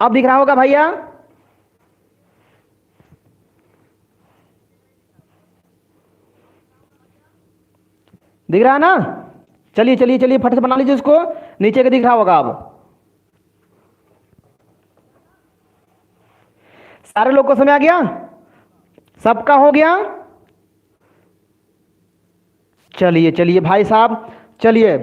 Speaker 2: अब दिख रहा होगा भैया। दिख रहा है ना, चलिए चलिए चलिए फट से बना लीजिए उसको, नीचे का दिख रहा होगा। अब सारे लोग को समझ आ गया, सबका हो गया। चलिए चलिए भाई साहब, चलिए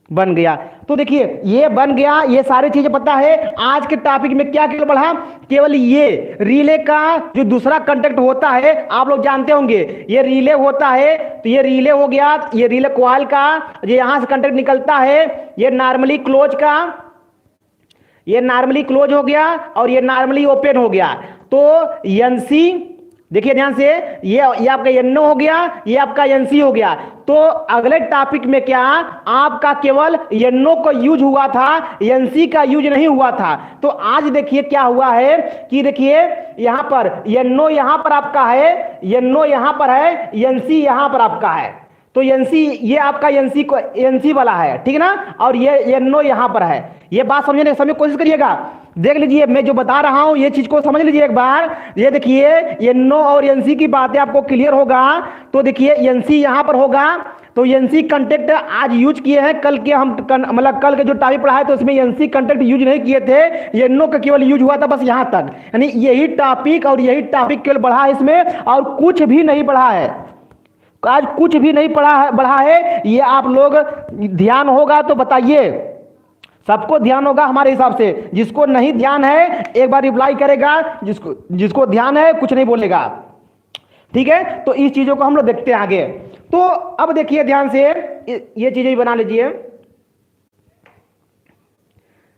Speaker 2: बन गया। तो देखिए ये बन गया, ये सारी चीजें पता है। आज के टॉपिक में क्या केवल बढ़ा, केवल ये रिले का जो दूसरा कंटेक्ट होता है आप लोग जानते होंगे, ये रिले होता है। तो ये रिले हो गया, ये रिले कॉइल का ये यहां से कंटेक्ट निकलता है, ये नॉर्मली क्लोज का, ये नॉर्मली क्लोज हो गया और ये नॉर्मली ओपन हो गया। तो एनसी देखिए ध्यान से, ये आपका NO हो गया, ये आपका NC हो गया। तो अगले टॉपिक में क्या, आपका केवल NO को यूज हुआ था, NC का यूज नहीं हुआ था। तो आज देखिए क्या हुआ है कि देखिए यहां पर NO यहां पर आपका है, NO यहां पर है, NC यहां पर आपका है। तो एनसी ये आपका एनसी को एनसी वाला है, ठीक है ना, और ये एनओ यहां पर है। ये बात समझने की कोशिश करिएगा। देख लीजिए मैं जो बता रहा हूं ये चीज को समझ लीजिए एक बार। ये देखिए एनओ और एनसी की बातें आपको क्लियर होगा। तो देखिए एनसी यहां पर होगा, तो एनसी कंटेक्ट आज यूज किए हैं, कल के हम मतलब कल के जो टॉपिक पढ़ा है तो उसमें एनसी कंटेक्ट यूज नहीं किए थे, एनओ का केवल यूज हुआ था बस यहां तक। यानी यही टॉपिक और यही टॉपिक केवल बढ़ा है इसमें, और कुछ भी नहीं बढ़ा है, आज कुछ भी नहीं बढ़ा है। ये आप लोग ध्यान होगा तो बताइए, सबको ध्यान होगा हमारे हिसाब से। जिसको नहीं ध्यान है एक बार रिप्लाई करेगा, जिसको ध्यान है कुछ नहीं बोलेगा, ठीक है। तो इस चीजों को हम लोग देखते हैं आगे। तो अब देखिए ध्यान से, ये चीजें भी बना लीजिए।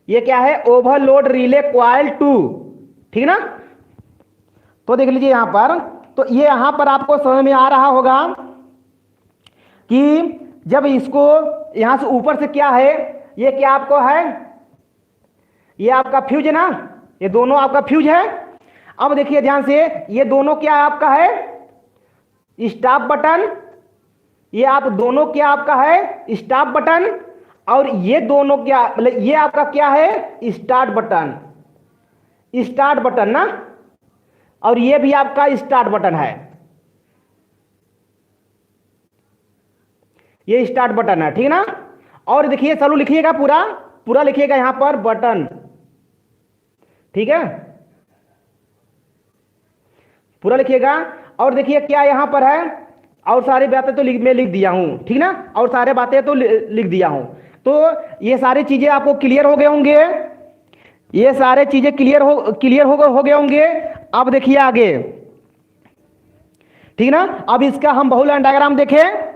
Speaker 2: ये क्या है, ओवरलोड रिले कॉइल 2, ठीक ना। तो देख लीजिए यहां पर, तो ये यहां पर आपको समझ में आ रहा होगा कि जब इसको यहां से ऊपर से क्या है, ये क्या आपको है, ये आपका फ्यूज है ना, ये दोनों आपका फ्यूज है। अब देखिए ध्यान से, ये दोनों क्या आपका है, स्टॉप बटन, ये आप दोनों क्या आपका है, स्टॉप बटन, और ये दोनों क्या मतलब ये आपका क्या है, स्टार्ट बटन, स्टार्ट बटन ना, और ये भी आपका स्टार्ट बटन है, ये स्टार्ट बटन है, ठीक ना। और देखिए चलो लिखिएगा, पूरा पूरा लिखिएगा यहां पर बटन, ठीक है, पूरा लिखिएगा। और देखिए क्या यहां पर है, और सारी बातें तो मैं लिख दिया हूं, ठीक ना, और सारे बातें तो लिख दिया हूं। तो ये सारी चीजें आपको क्लियर हो गए होंगे, ये सारे चीजें क्लियर हो गए होंगे। अब देखिए आगे, ठीक ना। अब इसका हम बहुलक डायग्राम देखें,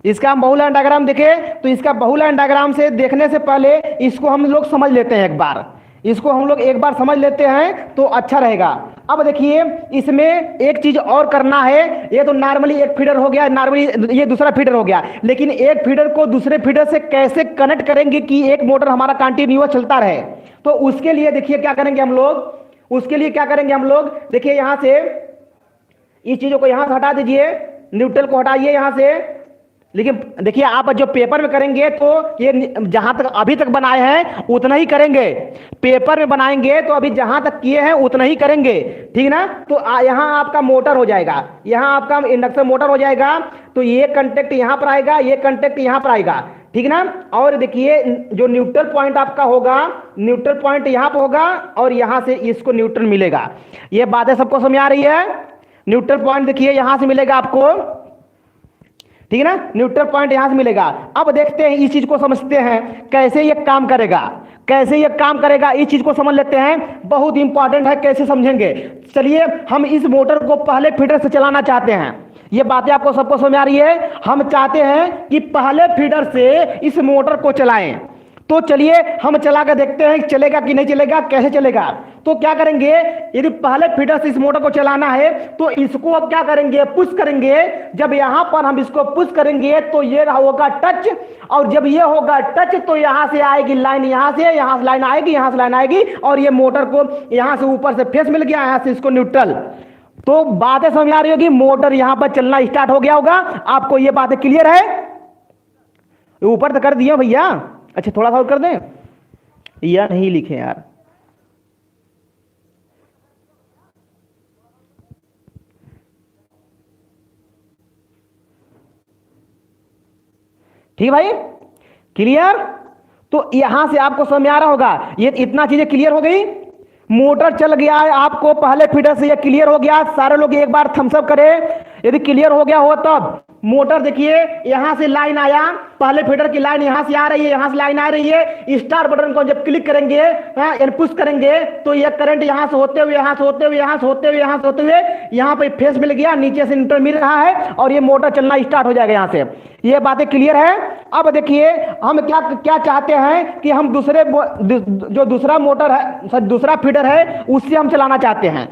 Speaker 2: इसका हम बहुलक डायग्राम देखें। तो इसका बहुलक डायग्राम से देखने से पहले इसको हम लोग समझ लेते हैं एक बार, इसको हम लोग एक बार समझ लेते हैं तो अच्छा रहेगा। अब देखिए इसमें एक चीज और करना है, ये तो नॉर्मली एक फीडर हो गया, नॉर्मली ये दूसरा फीडर हो गया, लेकिन एक फीडर को दूसरे फीडर से कैसे कनेक्ट करेंगे कि एक मोटर हमारा कंटिन्यूअस चलता रहे। तो उसके लिए देखिए क्या करेंगे हम लोग, उसके लिए क्या करेंगे हम लोग, देखिए यहां से इस चीजों को यहां से हटा दीजिए, न्यूट्रल को हटाइए यहां से। लेकिन देखिए आप जो पेपर में करेंगे तो ये जहां तक अभी तक बनाए हैं उतना ही करेंगे, पेपर में बनाएंगे तो अभी जहां तक किए हैं उतना ही करेंगे, ठीक ना। तो यहां आपका मोटर हो जाएगा, यहां आपका इंडक्शन मोटर हो जाएगा। तो ये कंटेक्ट यहां पर आएगा, ये कंटेक्ट यहां पर आएगा, ठीक ना। और देखिए जो न्यूट्रल पॉइंट आपका होगा, न्यूट्रल पॉइंट यहां पर होगा और यहां से इसको न्यूट्रल मिलेगा। ये बातें सबको समझ आ रही है। न्यूट्रल पॉइंट देखिए यहां से मिलेगा आपको, ठीक है ना, न्यूट्रल पॉइंट यहां से मिलेगा। अब देखते हैं इस चीज को समझते हैं कैसे ये काम करेगा, कैसे ये काम करेगा, इस चीज को समझ लेते हैं। बहुत इंपॉर्टेंट है, कैसे समझेंगे। चलिए हम इस मोटर को पहले फीडर से चलाना चाहते हैं, ये बातें आपको सबको समझ आ रही है। हम चाहते हैं कि पहले फीडर से इस मोटर को चलाएं। तो चलिए हम चला कर देखते हैं चलेगा कि नहीं चलेगा, कैसे चलेगा। तो क्या करेंगे, यदि पहले फीडर से इस मोटर को चलाना है तो इसको अब क्या करेंगे, पुश करेंगे। जब यहां पर हम इसको पुश करेंगे तो ये होगा टच, और जब ये होगा टच तो यहां से आएगी लाइन, यहां से लाइन आएगी, यहां से लाइन आएगी, और ये मोटर को यहां से ऊपर से फेस मिल गया, यहां से इसको न्यूट्रल। तो बातें समझ आ रही होगी, मोटर यहां पर चलना स्टार्ट हो गया होगा। आपको ये बातें क्लियर है, ऊपर तो कर दिया भैया, अच्छा थोड़ा सा और कर दें, या नहीं लिखे यार। ठीक भाई, क्लियर। तो यहां से आपको समझ में आ रहा होगा, ये इतना चीजें क्लियर हो गई। मोटर चल गया है, आपको पहले फीडर से ये क्लियर हो गया। सारे लोग एक बार थम्स अप करें यदि क्लियर हो गया हो तब। मोटर देखिए यहां से लाइन आया, पहले फीडर की लाइन यहां से आ रही है, यहां से लाइन आ रही है। स्टार्ट बटन को जब क्लिक करेंगे यानी पुश करेंगे तो ये करंट यहां से होते हुए, यहां से होते हुए, यहां से होते हुए, यहां से होते हुए यहां पे फेस मिल गया, नीचे से न्यूट्रल मिल रहा है और ये मोटर चलना स्टार्ट हो जाएगा यहां से। ये बातें क्लियर है। अब देखिए हम क्या क्या चाहते हैं कि हम जो दूसरा मोटर है, दूसरा फीडर है उससे हम चलाना चाहते हैं,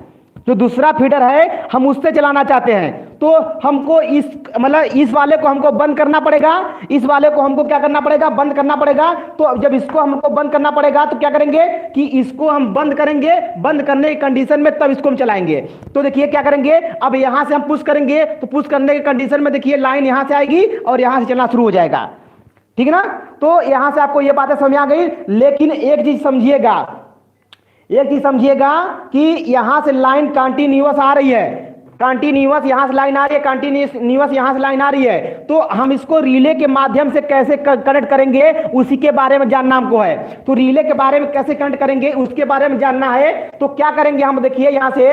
Speaker 2: जो दूसरा फीडर है हम उससे चलाना चाहते हैं। तो हमको इस मतलब इस वाले को हमको बंद करना पड़ेगा, इस वाले को हमको क्या करना पड़ेगा, बंद करना पड़ेगा। तो जब इसको हमको बंद करना पड़ेगा तो क्या करेंगे कि इसको हम बंद करेंगे, बंद करने की कंडीशन में तब इसको हम चलाएंगे। तो देखिए क्या करेंगे, अब यहां से हम पुश करेंगे तो पुश करने की कंडीशन में देखिए लाइन यहां से आएगी और यहां से चलना शुरू हो जाएगा, ठीक है ना। तो यहां से आपको ये बातें समझ आ गई। लेकिन एक चीज समझिएगा, एक चीज समझिएगा कि यहां से लाइन कंटिन्यूअस आ रही है, कंटिन्यूअस यहां से लाइन आ रही है, कंटिन्यूअस यहां से लाइन आ रही है। तो हम इसको रिले के माध्यम से कैसे कनेक्ट करेंगे उसी के बारे में जानना हमको है। तो रिले के बारे में कैसे कनेक्ट करेंगे उसके बारे में जानना है। तो क्या करेंगे हम, देखिए यहां से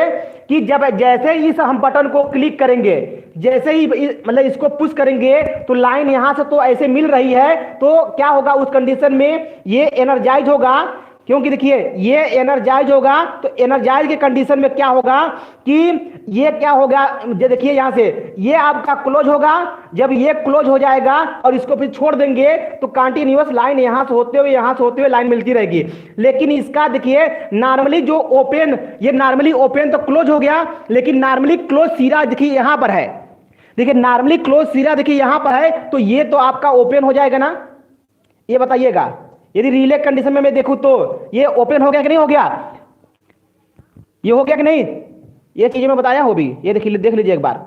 Speaker 2: कि जब जैसे ही इस हम बटन को क्लिक करेंगे, जैसे ही मतलब इसको पुश करेंगे तो लाइन यहां से तो ऐसे मिल रही है, तो क्या होगा उस कंडीशन में ये एनर्जाइज होगा, क्योंकि देखिए ये एनर्जाइज होगा। तो एनर्जाइज के कंडीशन में क्या होगा कि ये क्या होगा, ये देखिए यहां से ये आपका क्लोज होगा। जब ये क्लोज हो जाएगा और इसको फिर छोड़ देंगे तो कंटिन्यूअस लाइन यहां से होते हुए यहां से होते हुए लाइन मिलती रहेगी। लेकिन इसका देखिए नॉर्मली जो ओपन, ये नॉर्मली ओपन तो क्लोज हो गया, लेकिन नॉर्मली क्लोज सिरा देखिए यहां पर है, देखिए नॉर्मली क्लोज सिरा देखिए यहां पर है। तो ये तो आपका ओपन हो जाएगा ना, ये बताइएगा। यदि रिले कंडीशन में मैं देखूं तो ये ओपन हो गया कि नहीं हो गया, ये हो गया कि नहीं, ये चीजें मैं बताया हो भी, ये देखिए देख लीजिए एक बार।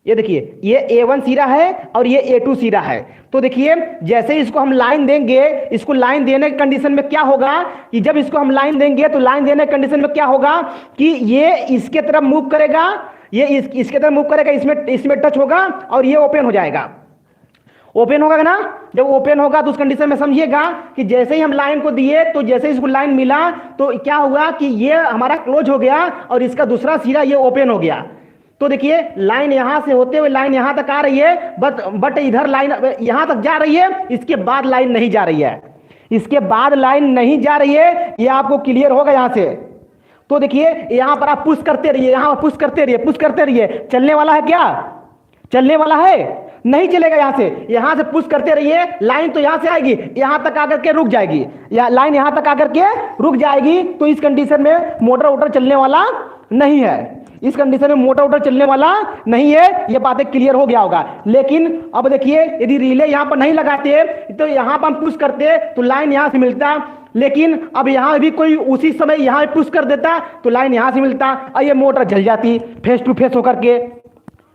Speaker 2: ये देखिए ये A1 सिरा है और ये A2 सिरा है। तो देखिए जैसे इसको हम लाइन देंगे, इसको लाइन देने की कंडीशन में क्या होगा कि जब इसको हम लाइन देंगे तो लाइन देने की कंडीशन में क्या होगा कि ये इसके तरफ मूव करेगा, ये इसके तरफ मूव करेगा, इसमें टच होगा और ये ओपन हो जाएगा, ओपन होगा ना। जब ओपन होगा तो उस कंडीशन में समझिएगा कि जैसे ही हम लाइन को दिए तो जैसे इसको लाइन मिला तो क्या हुआ कि ये हमारा क्लोज हो गया और इसका दूसरा सिरा ये ओपन हो गया। तो देखिए लाइन यहां से होते हुए लाइन यहां तक आ रही है, बट इधर लाइन यहां तक जा रही है, इसके बाद लाइन नहीं जा रही है, इसके बाद लाइन नहीं जा रही है, ये आपको क्लियर होगा यहां से। तो देखिए यहां पर आप पुश करते रहिए, यहां पर पुश करते रहिए, पुश करते रहिए। चलने वाला है क्या, चलने वाला है नहीं चलेगा। यहां से पुश करते रहिए, लाइन तो यहां से आएगी, यहां तक आकर के रुक जाएगी, या लाइन यहां तक आकर के रुक जाएगी। तो इस कंडीशन में मोटर वोटर चलने वाला नहीं है, इस कंडीशन में मोटर वोटर चलने वाला नहीं है। ये बातें क्लियर हो गया होगा। लेकिन अब देखिए यदि रिले यहां पर नहीं लगाते तो यहां पर हम पुश करते तो लाइन यहां से मिलता, लेकिन अब यहां भी कोई उसी समय यहां पुश कर देता तो लाइन यहां से मिलता और ये मोटर जल जाती फेस टू फेस होकर के,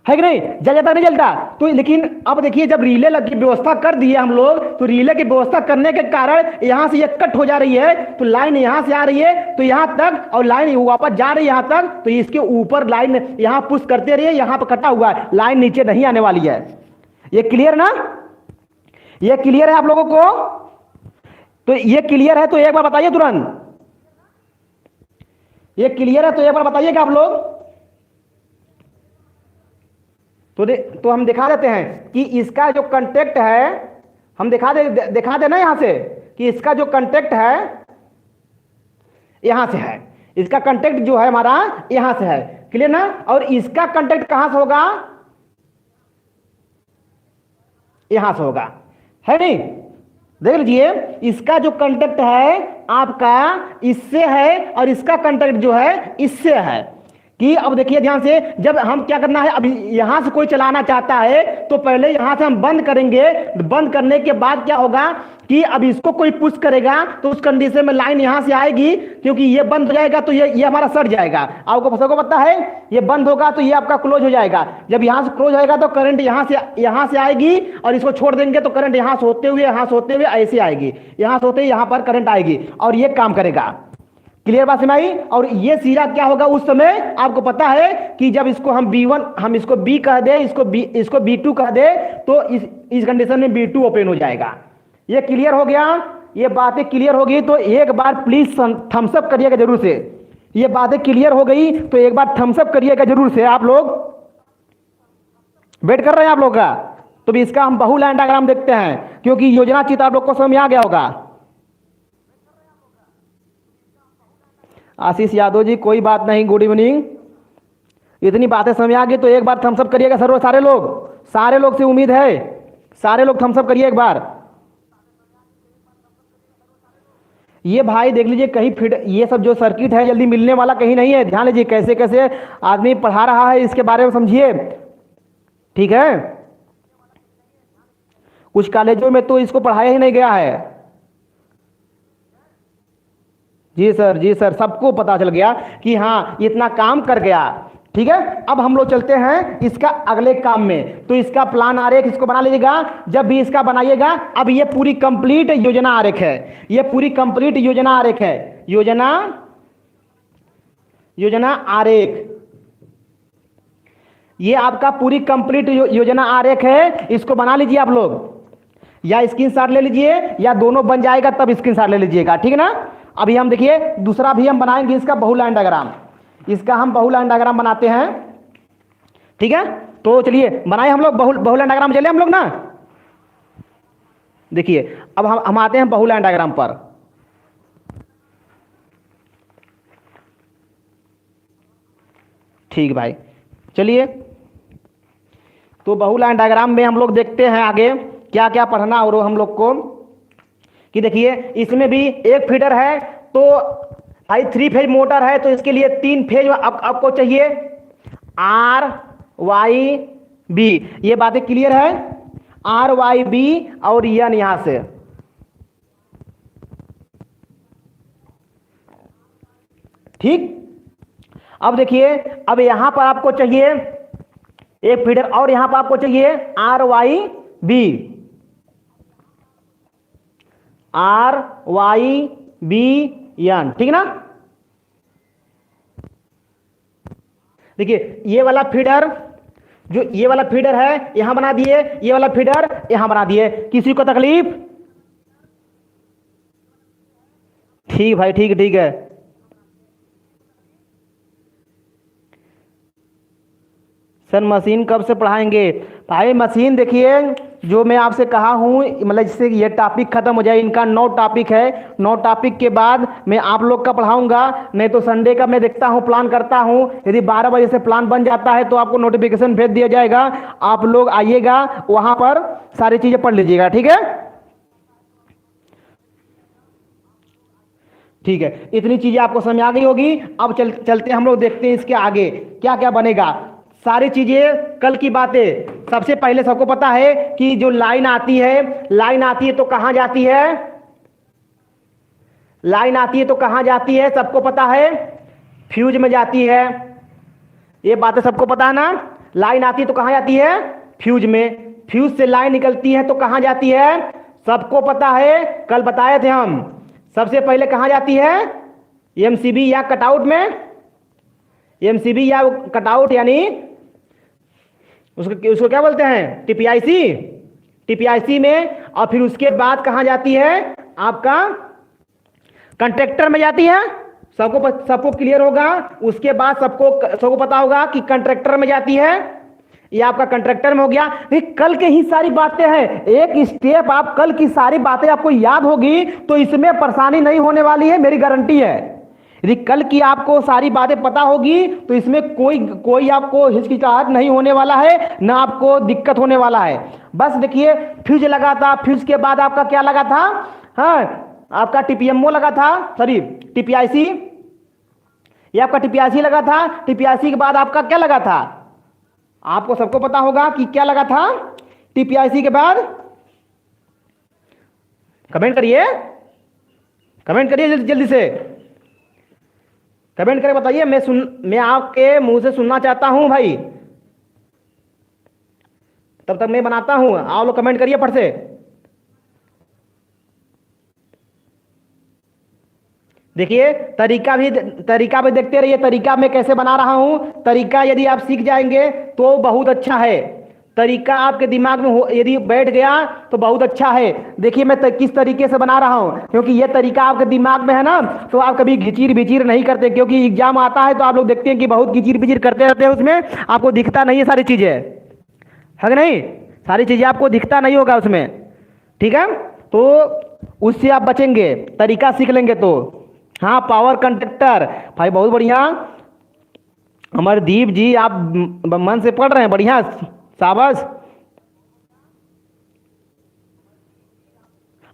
Speaker 2: है कि नहीं, जल जाता नहीं जलता। तो लेकिन अब देखिए जब रिले की व्यवस्था कर दी है हम लोग, तो रिले की व्यवस्था करने के कारण यहां से ये कट हो जा रही है, तो लाइन यहां से आ रही है तो यहां तक और लाइन वापस जा रही है यहां तक, तो इसके ऊपर लाइन यहां पुश करते रहिए, यहां पर कटा हुआ है, लाइन नीचे नहीं आने वाली है। ये क्लियर ना, ये क्लियर है आप लोगों को। तो ये क्लियर है तो एक बार बताइए तुरंत, ये क्लियर है तो एक बार बताइएगा आप लोग। तो हम दिखा देते हैं कि इसका जो कंटेक्ट है, हम दिखा दे ना यहां से कि इसका जो कंटेक्ट है यहां से है, इसका कंटेक्ट जो है हमारा यहां से है, क्लियर ना। और इसका कंटेक्ट कहां से होगा, यहां से होगा, है नहीं। देख लीजिए इसका जो कंटेक्ट है आपका इससे है और इसका कंटेक्ट जो है इससे है। कि अब देखिए ध्यान से, जब हम क्या करना है, अब यहां से कोई चलाना चाहता है तो पहले यहां से हम बंद करेंगे, बंद करने के बाद क्या होगा कि अब इसको कोई पुश करेगा तो उस कंडीशन में लाइन यहां से आएगी, क्योंकि ये बंद हो जाएगा तो ये हमारा सट जाएगा। आपको सबको पता है ये बंद होगा तो ये आपका क्लोज हो जाएगा। जब यहां से क्लोज होएगा तो करंट यहां से आएगी और इसको छोड़ देंगे तो करंट यहां से होते हुए ऐसे आएगी, यहां से होते यहां पर करंट आएगी और ये काम करेगा। क्लियर बात समझ आई। और ये सिरा क्या होगा उस समय आपको पता है कि जब इसको हम B1 हम इसको B कह दे, इसको B2 कह दे, तो इस कंडीशन में B2 ओपन हो जाएगा। ये क्लियर हो गया, ये बातें क्लियर हो गई तो एक बार प्लीज थम्स अप करिएगा जरूर से। ये बातें क्लियर हो गई तो एक बार थम्स अप करिएगा जरूर से। आप लोग वेट कर रहे हैं आप लोग का, तो भी इसका हम बहु लाइन डायग्राम देखते हैं, क्योंकि योजना चित्र आप लोग को समझ में आ गया होगा। आशीष यादव जी कोई बात नहीं, गुड इवनिंग। इतनी बातें समझ आ गई तो एक बार थम्स अप करिएगा सर, सारे लोग से उम्मीद है, सारे लोग थम्स अप करिए एक बार। ये भाई देख लीजिए कहीं फिट, ये सब जो सर्किट है जल्दी मिलने वाला कहीं नहीं है। ध्यान लीजिए कैसे कैसे आदमी पढ़ा रहा है, इसके बारे में समझिए, ठीक है। कुछ कॉलेजों में तो इसको पढ़ाया ही नहीं गया है। जी सर, जी सर, सबको पता चल गया कि हाँ इतना काम कर गया, ठीक है। अब हम लोग चलते हैं इसका अगले काम में। तो इसका प्लान आरेख इसको बना लीजिएगा जब भी इसका बनाइएगा। अब ये पूरी कंप्लीट योजना आरेख है, ये पूरी कंप्लीट योजना आरेख है, योजना आरेख, ये आपका पूरी कंप्लीट योजना आरेख है। इसको बना लीजिए आप लोग, या स्क्रीनशॉट ले लीजिए या दोनों बन जाएगा तब स्क्रीनशॉट ले लीजिएगा, ठीक है ना। अभी हम देखिए दूसरा भी हम बनाएंगे इसका बहुलाइन डायग्राम, इसका हम बहुलाइन डायग्राम बनाते हैं, ठीक है। तो चलिए बनाए हम लोग बहुलाइन डायग्राम, चले हम लोग ना। देखिए अब हम आते हैं बहुलाइन डायग्राम पर। ठीक भाई, चलिए तो बहुलाइन डायग्राम में हम लोग देखते हैं आगे क्या क्या पढ़ना और हम लोग को, कि देखिए इसमें भी एक फीडर है तो भाई 3 फेज मोटर है, तो इसके लिए 3 फेज आपको चाहिए आर वाई बी। ये बातें क्लियर है, आर वाई बी और एन यहां से, ठीक। अब देखिए अब यहां पर आपको चाहिए एक फीडर और यहां पर आपको चाहिए R Y B, R Y B N, ठीक ना। देखिए ये वाला फीडर, जो ये वाला फीडर है यहां बना दिए, ये वाला फीडर यहां बना दिए, किसी को तकलीफ? ठीक भाई, ठीक ठीक है। सर मशीन कब से पढ़ाएंगे? भाई मशीन देखिए जो मैं आपसे कहा हूं, मतलब जिससे ये टॉपिक खत्म हो जाए, इनका 9 टॉपिक है, 9 टॉपिक के बाद मैं आप लोग का पढ़ाऊंगा। नहीं तो संडे का मैं देखता हूं, प्लान करता हूं, यदि 12 बजे से प्लान बन जाता है तो आपको नोटिफिकेशन भेज दिया जाएगा, आप लोग आइएगा वहां पर सारी चीजें पढ़ लीजिएगा, ठीक है। ठीक है, इतनी चीजें आपको समझ आ गई होगी। अब चलते हैं हम लोग, देखते हैं इसके आगे क्या क्या बनेगा। सारी चीजें कल की बातें। सबसे पहले सबको पता है कि जो लाइन आती है, लाइन आती है तो कहां जाती है, लाइन आती है तो कहां जाती है, सबको पता है, फ्यूज में जाती है। ये बातें सबको पता है ना। लाइन आती है तो कहां जाती है, फ्यूज में। फ्यूज से लाइन निकलती है तो कहां जाती है, सबको पता है, कल बताए थे हम। सबसे पहले कहां जाती है, एमसीबी या कटआउट में, एमसीबी या कटआउट यानी उसको क्या बोलते हैं, टीपीआईसी, टीपीआईसी में। और फिर उसके बाद कहां जाती है, आपका कंट्रैक्टर में जाती है। सबको क्लियर होगा। उसके बाद सबको पता होगा कि कंट्रैक्टर में जाती है, ये आपका कंट्रैक्टर में हो गया। कल के ही सारी बातें हैं, एक स्टेप आप कल की सारी बातें आपको याद होगी तो इसमें परेशानी नहीं होने वाली है, मेरी गारंटी है। यदि कल की आपको सारी बातें पता होगी तो इसमें कोई आपको हिचकिचाहट नहीं होने वाला है, ना आपको दिक्कत होने वाला है। बस देखिए फ्यूज लगा था, फ्यूज के बाद आपका क्या लगा था, हाँ आपका टीपीएमओ लगा था, सॉरी टीपीआईसी, ये आपका टीपीआईसी लगा था। टीपीआईसी के बाद आपका क्या लगा था, आपको सबको पता होगा कि क्या लगा था टीपीआईसी के बाद। कमेंट करिए, कमेंट करिए जल्दी से, कमेंट करके बताइए। मैं आपके मुंह से सुनना चाहता हूं भाई, तब तक मैं बनाता हूं। आप लोग कमेंट करिए फट से। देखिए तरीका भी देखते रहिए, तरीका मैं कैसे बना रहा हूं। तरीका यदि आप सीख जाएंगे तो बहुत अच्छा है, तरीका आपके दिमाग में यदि बैठ गया तो बहुत अच्छा है। देखिए मैं किस तरीके से बना रहा हूं, क्योंकि यह तरीका आपके दिमाग में है ना, तो आप कभी घिचीर बिचीर नहीं करते। क्योंकि एग्जाम आता है तो आप लोग देखते हैं कि बहुत घिचीर बिचीर करते रहते हैं, उसमें आपको दिखता नहीं है सारी चीजें, है कि नहीं, सारी चीजें आपको दिखता नहीं होगा उसमें, ठीक है। तो उससे आप बचेंगे, तरीका सीख लेंगे तो। हाँ पावर कंडक्टर भाई बहुत बढ़िया, अमरदीप जी आप मन से पढ़ रहे हैं, बढ़िया, शाबाश।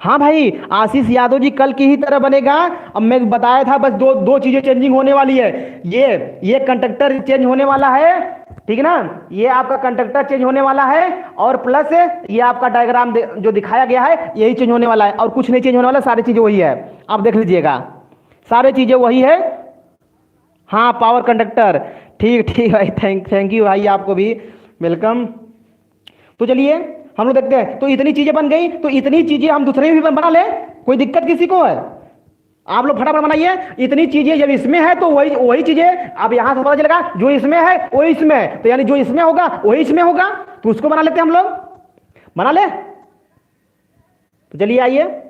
Speaker 2: हाँ भाई, आशीष यादव जी कल की ही तरह बनेगा। अब मैं बताया था, बस दो दो चीजें चेंजिंग होने वाली है। ये कंडक्टर चेंज होने वाला है, ठीक है ना, ये आपका कंडक्टर चेंज होने वाला है, और प्लस ये आपका डायग्राम जो दिखाया गया है यही चेंज होने वाला है, और कुछ नहीं चेंज होने वाला, सारी चीजें वही है। आप देख लीजिएगा, सारी चीजें वही है। हाँ, पावर कंडक्टर, ठीक ठीक भाई, थैंक यू भाई, आपको भी वेलकम। तो चलिए हम लोग देखते हैं। तो इतनी चीजें बन गई, तो इतनी चीजें हम दूसरे भी बना ले, कोई दिक्कत किसी को है? आप लोग फटाफट बनाइए। इतनी चीजें जब इसमें है तो वही वही चीजें अब यहां से पता चलेगा, जो इसमें है वही इसमें है, तो यानी जो इसमें होगा वही इसमें होगा, तो उसको बना लेते हैं हम लोग, बना ले। तो चलिए आइए,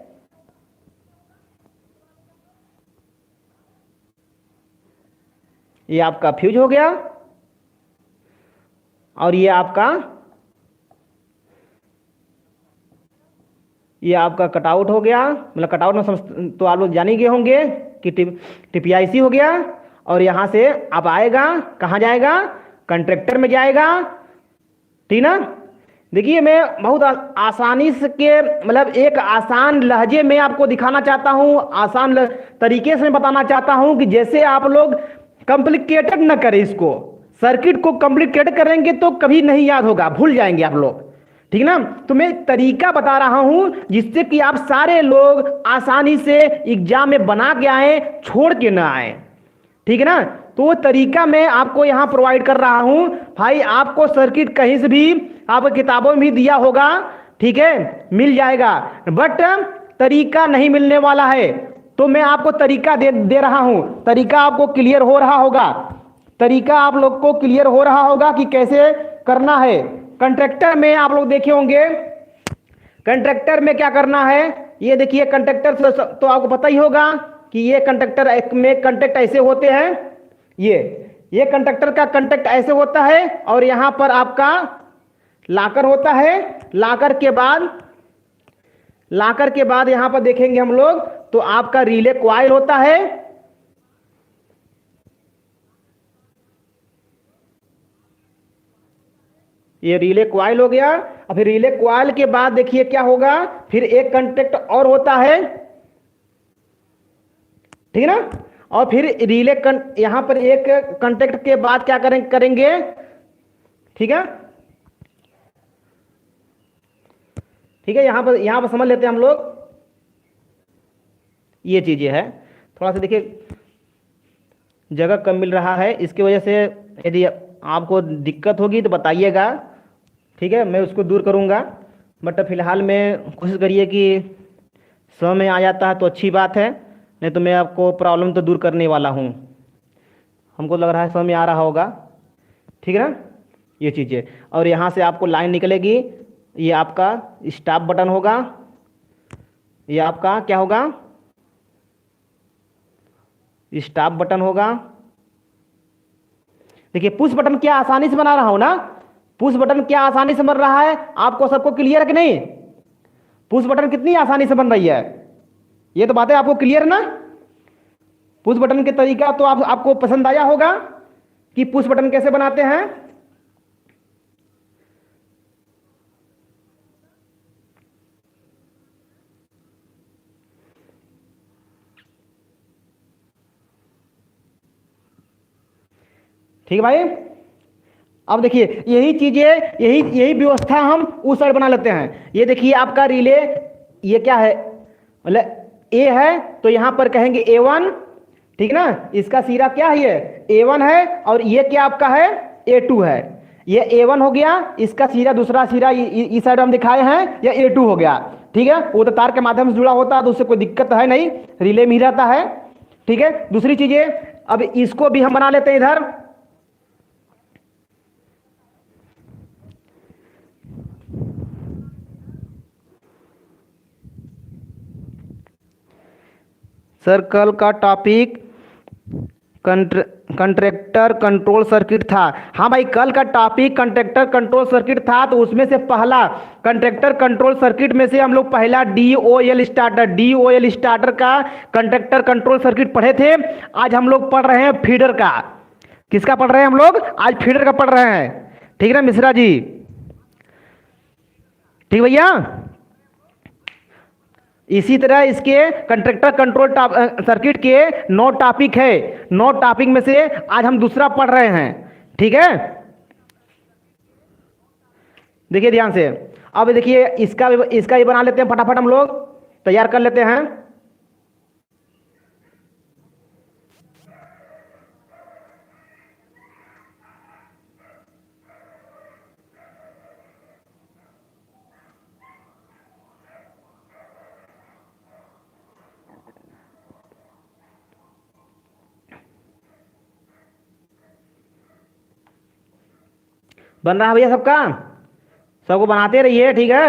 Speaker 2: ये आपका फ्यूज हो गया, और ये आपका कटआउट हो गया, मतलब कटआउट में समझ तो आप लोग जान ही गए होंगे कि टीपीआईसी हो गया। और यहां से अब आएगा, कहां जाएगा? कंट्रैक्टर में जाएगा, ठीक ना। देखिए मैं बहुत आसानी से के मतलब एक आसान लहजे में आपको दिखाना चाहता हूं, आसान तरीके से बताना चाहता हूं कि जैसे आप लोग कॉम्प्लिकेटेड न करें इसको। सर्किट को कॉम्प्लिकेटेड करेंगे तो कभी नहीं याद होगा, भूल जाएंगे आप लोग, ठीक ना। तो मैं तरीका बता रहा हूं जिससे कि आप सारे लोग आसानी से एग्जाम में बना के आए, छोड़ के ना आए, ठीक है ना। तो वो तरीका मैं आपको यहां प्रोवाइड कर रहा हूं भाई। आपको सर्किट कहीं से भी आपको किताबों में भी दिया होगा, ठीक है, मिल जाएगा, बट तरीका नहीं मिलने वाला है। तो मैं आपको तरीका दे रहा हूं, तरीका आपको क्लियर हो रहा होगा, तरीका आप लोग को क्लियर हो रहा होगा कि कैसे करना है। कंट्रैक्टर में आप लोग देखे होंगे, कंट्रैक्टर में क्या करना है, ये देखिए कंट्रैक्टर तो आपको पता ही होगा कि ये कंडक्टर में कंटैक्ट ऐसे होते हैं, ये कंडक्टर का कंटैक्ट ऐसे होता है, और यहां पर आपका लाकर होता है। लाकर के बाद यहां पर देखेंगे हम लोग तो आपका रिले कॉइल होता है, ये रिले कॉइल हो गया। और फिर रिले कॉइल के बाद देखिए क्या होगा, फिर एक कंटैक्ट और होता है, ठीक है ना। और फिर रिले यहां पर एक कंटैक्ट के बाद क्या करेंगे, ठीक है, ठीक है। यहां पर समझ लेते हैं हम लोग, ये चीजें है। थोड़ा सा देखिए जगह कम मिल रहा है, इसकी वजह से यदि आपको दिक्कत होगी तो बताइएगा, ठीक है, मैं उसको दूर करूंगा। बट फिलहाल में कोशिश करिए कि समझ में आ जाता है तो अच्छी बात है, नहीं तो मैं आपको प्रॉब्लम तो दूर करने वाला हूँ। हमको लग रहा है समझ में आ रहा होगा, ठीक है ना, ये चीज़ें। और यहाँ से आपको लाइन निकलेगी, ये आपका स्टॉप बटन होगा, ये आपका क्या होगा, स्टॉप बटन होगा। देखिए पुश बटन क्या आसानी से बना रहा हूं ना, पुश बटन क्या आसानी से बन रहा है, आपको सबको क्लियर है कि नहीं? पुश बटन कितनी आसानी से बन रही है, ये तो बात है, आपको क्लियर ना। पुश बटन के तरीका तो आपको पसंद आया होगा कि पुश बटन कैसे बनाते हैं। ठीक है भाई। अब देखिए यही चीजें, यही व्यवस्था हम उस साइड बना लेते हैं। ये देखिए आपका रिले, ये क्या है, मतलब ए है तो यहां पर कहेंगे A1, ठीक ना। इसका सिरा क्या है, ये A1 है, और ये क्या आपका है, A2 है। ये A1 हो गया, इसका सिरा दूसरा सिरा इस साइड हम दिखाए हैं, ये A2 हो गया, ठीक है। वो तो तार के माध्यम से जुड़ा होता है तो उससे कोई दिक्कत है नहीं, रिले में ही रहता है, ठीक है। दूसरी चीजें अब इसको भी हम बना लेते हैं इधर। सर कल का टॉपिक कंट्रैक्टर कंट्रोल सर्किट था। हाँ भाई, कल का टॉपिक कंट्रैक्टर कंट्रोल सर्किट था, तो उसमें से पहला कंट्रैक्टर कंट्रोल सर्किट में से हम लोग पहला DOL स्टार्टर का कंट्रैक्टर कंट्रोल सर्किट पढ़े थे। आज हम लोग पढ़ रहे हैं फीडर का। किसका पढ़ रहे हैं हम लोग? आज फीडर का पढ़ रहे हैं, ठीक है ना मिश्रा जी, ठीक भैया। इसी तरह इसके कंट्रैक्टर कंट्रोल सर्किट के 9 टॉपिक है। 9 टॉपिक में से आज हम दूसरा पढ़ रहे हैं। ठीक है, देखिए ध्यान से। अब देखिए इसका भी बना लेते हैं, फटाफट हम लोग तैयार कर लेते हैं। बन रहा है भैया सबका? सबको बनाते रहिए, ठीक है,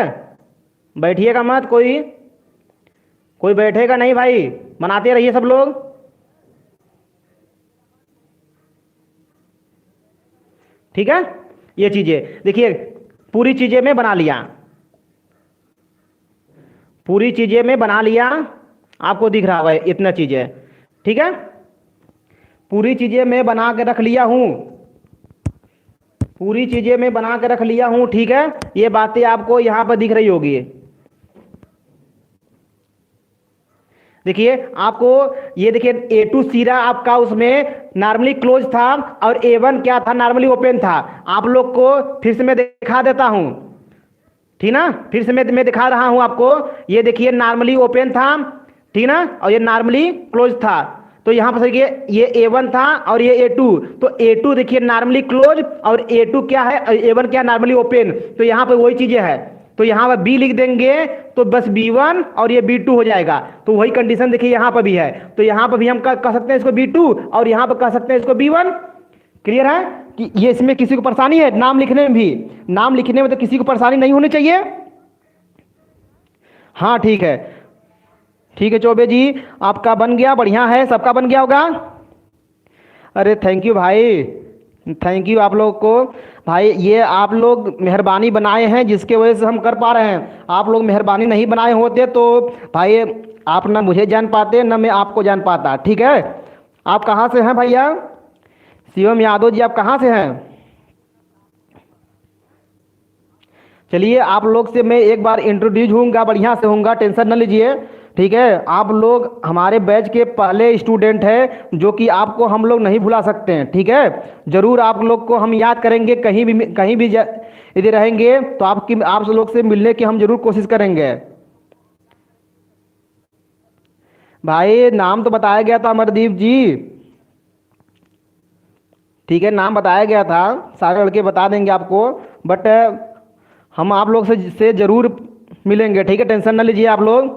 Speaker 2: बैठिएगा मत, कोई बैठेगा नहीं भाई, बनाते रहिए सब लोग। ठीक है, ये चीजें देखिए, पूरी चीजें मैं बना लिया, पूरी चीजें मैं बना लिया, आपको दिख रहा है इतना चीजें। ठीक है, पूरी चीजें मैं बना के रख लिया हूं, पूरी चीजें मैं बना के रख लिया हूं। ठीक है, ये बातें आपको यहां पर दिख रही होगी। देखिए आपको ये देखिए A2 सीरा आपका उसमें नॉर्मली क्लोज था और A1 क्या था, नॉर्मली ओपन था। आप लोग को फिर से मैं दिखा देता हूं, ठीक ना, फिर से मैं दिखा रहा हूं आपको। ये देखिए नॉर्मली ओपन था, ठीक ना, और ये नॉर्मली क्लोज था। तो यहां पर देखिए ये A1 था और ये A2, तो A2 देखिए नॉर्मली क्लोज और A2 क्या है, A1 क्या है, नॉर्मली ओपन। तो यहां पर वही चीजें है, तो यहां पर B लिख देंगे तो बस B1 और ये B2 हो जाएगा। तो वही कंडीशन देखिए यहां पर भी है, तो यहां पर भी हम कह सकते हैं इसको B2 और यहां पर कह सकते हैं इसको B1। क्लियर है कि ये इसमें किसी को परेशानी है नाम लिखने में भी? नाम लिखने में तो किसी को परेशानी नहीं होनी चाहिए। हाँ ठीक है, ठीक है चौबे जी, आपका बन गया, बढ़िया है, सबका बन गया होगा। अरे थैंक यू भाई, थैंक यू आप लोग को भाई, ये आप लोग मेहरबानी बनाए हैं जिसके वजह से हम कर पा रहे हैं। आप लोग मेहरबानी नहीं बनाए होते तो भाई आप ना मुझे जान पाते ना मैं आपको जान पाता। ठीक है, आप कहाँ से हैं भैया? शिवम यादव जी, आप कहाँ से हैं? चलिए आप लोग से मैं एक बार इंट्रोड्यूस होऊंगा, बढ़िया से होऊंगा, टेंशन न लीजिए। ठीक है, आप लोग हमारे बैच के पहले स्टूडेंट हैं जो कि आपको हम लोग नहीं भुला सकते हैं। ठीक है, जरूर आप लोग को हम याद करेंगे, कहीं भी यदि रहेंगे तो आप लोग से मिलने की हम जरूर कोशिश करेंगे। भाई नाम तो बताया गया था अमरदीप जी, ठीक है, नाम बताया गया था, सारे लड़के बता देंगे आपको, बट हम आप लोग से जरूर मिलेंगे। ठीक है, टेंशन न लीजिए आप लोग।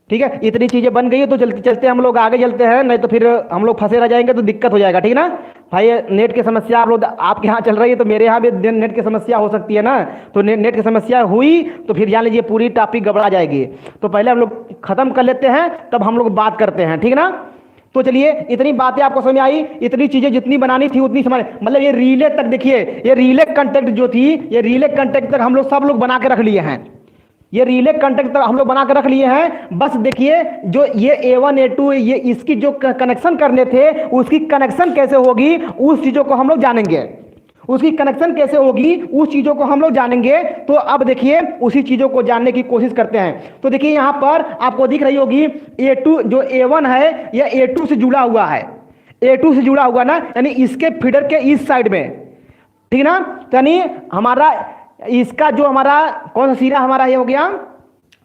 Speaker 2: ठीक है, इतनी चीजें बन गई है तो चलते चलते हम लोग आगे चलते हैं, नहीं तो फिर हम लोग फंसे रह जाएंगे तो दिक्कत हो जाएगा। ठीक ना भाई, नेट की समस्या आप लोग आपके यहाँ चल रही है तो मेरे यहाँ भी नेट की समस्या हो सकती है ना, तो नेट की समस्या हुई तो फिर जान लीजिए पूरी टॉपिक गड़बड़ा जाएगी। तो पहले हम लोग खत्म कर लेते हैं तब हम लोग बात करते हैं। ठीक ना, तो चलिए इतनी बातें आपको समझ आई, इतनी चीजें जितनी बनानी थी उतनी समझ, मतलब ये रिले तक देखिए, ये रिले कंटेक्ट जो थी, ये रिले कंटेक्ट तक हम लोग सब लोग बना के रख लिए हैं, ये रिले कंटेक्ट तक हम लोग बना के रख लिए हैं। बस देखिए जो ये A1 A2 ये इसकी जो कनेक्शन करने थे उसकी कनेक्शन कैसे होगी उस चीजों को हम लोग जानेंगे, उसकी कनेक्शन कैसे होगी उस चीजों को हम लोग जानेंगे। तो अब देखिए उसी चीजों को जानने की कोशिश करते हैं। तो देखिए यहां पर आपको दिख रही होगी A2 जो A1 है यह A2 से जुड़ा हुआ है, A2 से जुड़ा हुआ ना, यानी इसके फीडर के इस साइड में, ठीक ना, यानी हमारा इसका जो हमारा कौन सा सीरा हमारा ये हो गया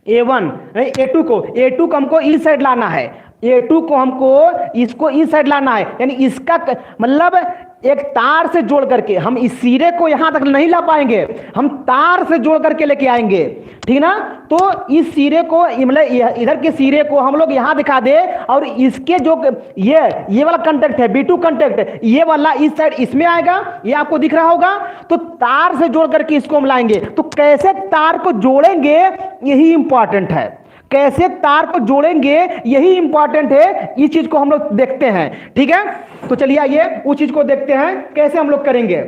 Speaker 2: A1, A2 को हमको इस साइड लाना है, A2 को हमको इसको इस साइड लाना है, यानी इसका मतलब एक तार से जोड़ करके हम इस सिरे को यहां तक नहीं ला पाएंगे, हम तार से जोड़ करके लेके आएंगे। ठीक ना, तो इस सिरे को मतलब इधर के सिरे को हम लोग यहां दिखा दे और इसके जो ये वाला कंटेक्ट है B2 कंटेक्ट, ये वाला इस साइड इसमें आएगा, ये आपको दिख रहा होगा। तो तार से जोड़ करके इसको हम लाएंगे। तो कैसे तार को जोड़ेंगे यही इंपॉर्टेंट है, कैसे तार को जोड़ेंगे यही इंपॉर्टेंट है, इस चीज को हम लोग देखते हैं। ठीक है, तो चलिए आइए उस चीज को देखते हैं कैसे हम लोग करेंगे।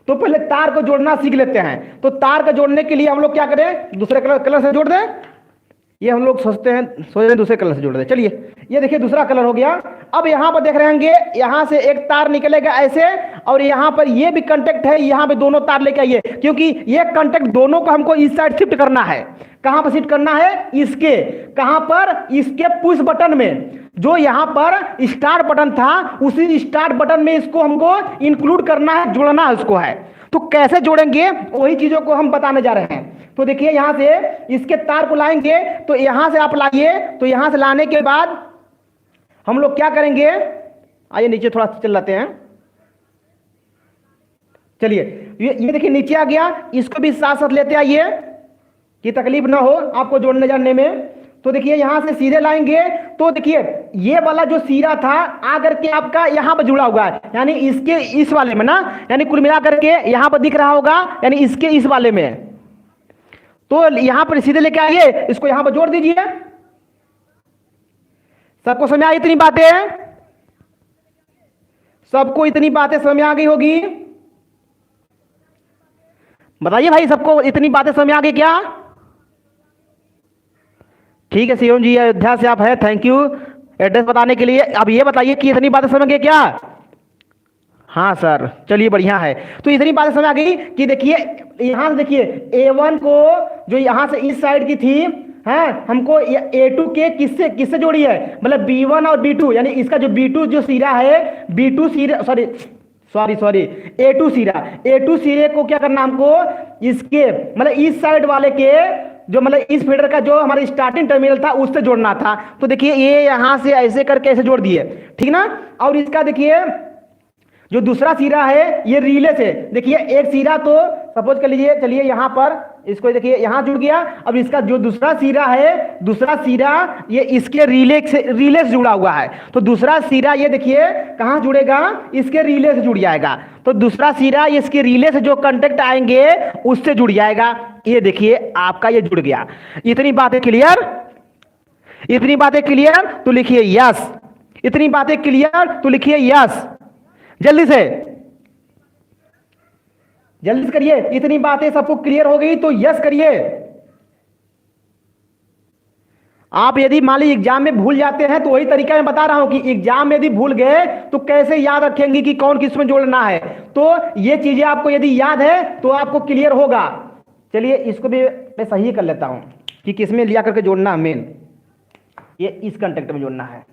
Speaker 2: तो पहले तार को जोड़ना सीख लेते हैं। तो तार को जोड़ने के लिए हम लोग क्या करें, दूसरे कलर से जोड़ दें, ये हम लोग सोचते हैं दूसरे कलर से जोड़ दें। चलिए ये देखिए दूसरा कलर हो गया। अब यहां पर देख रहे होंगे यहां से एक तार निकलेगा ऐसे, और यहां पर ये भी कांटेक्ट है, यहां पे दोनों तार लेके आइए, क्योंकि ये कांटेक्ट दोनों को हमको इस साइड शिफ्ट करना है। कहां पर शिफ्ट करना है, इसके कहां पर, इसके पुश बटन में। जो यहां पर स्टार्ट बटन था उसी स्टार्ट बटन में इसको हमको इंक्लूड करना है, जोड़ना है उसको है। तो कैसे जोड़ेंगे वही चीजों को हम बताने जा रहे हैं। तो देखिए यहां से इसके तार को लाएंगे, तो यहां से आप लाइए, तो यहां से लाने के बाद हम लोग क्या करेंगे, आइए नीचे थोड़ा चल जाते हैं। चलिए ये देखिए नीचे आ गया, इसको भी साथ साथ लेते आइए कि तकलीफ ना हो आपको जोड़ने जाने में। तो देखिए यहां से सीधे लाएंगे, तो देखिए ये वाला जो सिरा था आकर के आपका यहां पर जुड़ा हुआ है, यानी इसके इस वाले में ना, यानी कुल मिला करके यहां पर दिख रहा होगा, यानी इसके इस वाले में। तो यहां पर सीधे लेके आइए, इसको यहां पर जोड़ दीजिए। सबको समझ आई इतनी बातें? सबको इतनी बातें समझ आ गई होगी? बताइए भाई, सबको इतनी बातें समझ आ गई क्या? ठीक है शिवम जी, अयोध्या से आप है, थैंक यू एड्रेस बताने के लिए। अब ये बताइए कि इतनी बातें समझ गए क्या? हाँ सर, चलिए बढ़िया है। तो इतनी बातें समझ आ गई कि देखिए यहां से देखिए A1 को जो यहां से इस साइड की थी है, हमको A2 के किससे किससे जोड़ी है, मतलब B1 और B2, यानी इसका जो B2 जो सिरा है, B2 सिरा सॉरी A2 सिरा, A2 सिरे को क्या करना हमको, इसके मतलब इस साइड वाले के जो मतलब इस फीडर का जो हमारा स्टार्टिंग टर्मिनल था उससे जोड़ना था। तो देखिए ये यहां से ऐसे करके ऐसे जोड़ दिए, ठीक ना। और इसका देखिए जो दूसरा सिरा है ये रिले से, देखिए एक सिरा तो सपोज कर लीजिए, चलिए यहां पर इसको देखिए यहां जुड़ गया। अब इसका जो दूसरा सिरा है, दूसरा सिरा ये इसके रिले से जुड़ा हुआ है। तो दूसरा सिरा ये देखिए कहां जुड़ेगा, इसके रिले से जुड़ जाएगा। तो दूसरा सिरा इसके रिले से जो कांटेक्ट आएंगे उससे जुड़ जाएगा। ये देखिए आपका ये जुड़ गया। इतनी बातें क्लियर? इतनी बातें क्लियर तो लिखिए यस। इतनी बातें क्लियर तो लिखिए यस। जल्दी से करिए। इतनी बातें सबको क्लियर हो गई तो यस करिए। आप यदि मान लीजिए एग्जाम में भूल जाते हैं तो वही तरीका मैं बता रहा हूं कि एग्जाम में यदि भूल गए तो कैसे याद रखेंगे कि कौन किस में जोड़ना है। तो ये चीजें आपको यदि याद है तो आपको क्लियर होगा। चलिए इसको भी मैं सही कर लेता हूं कि किस में लिया करके जोड़ना है, मेन ये इस कांटेक्ट में जोड़ना है,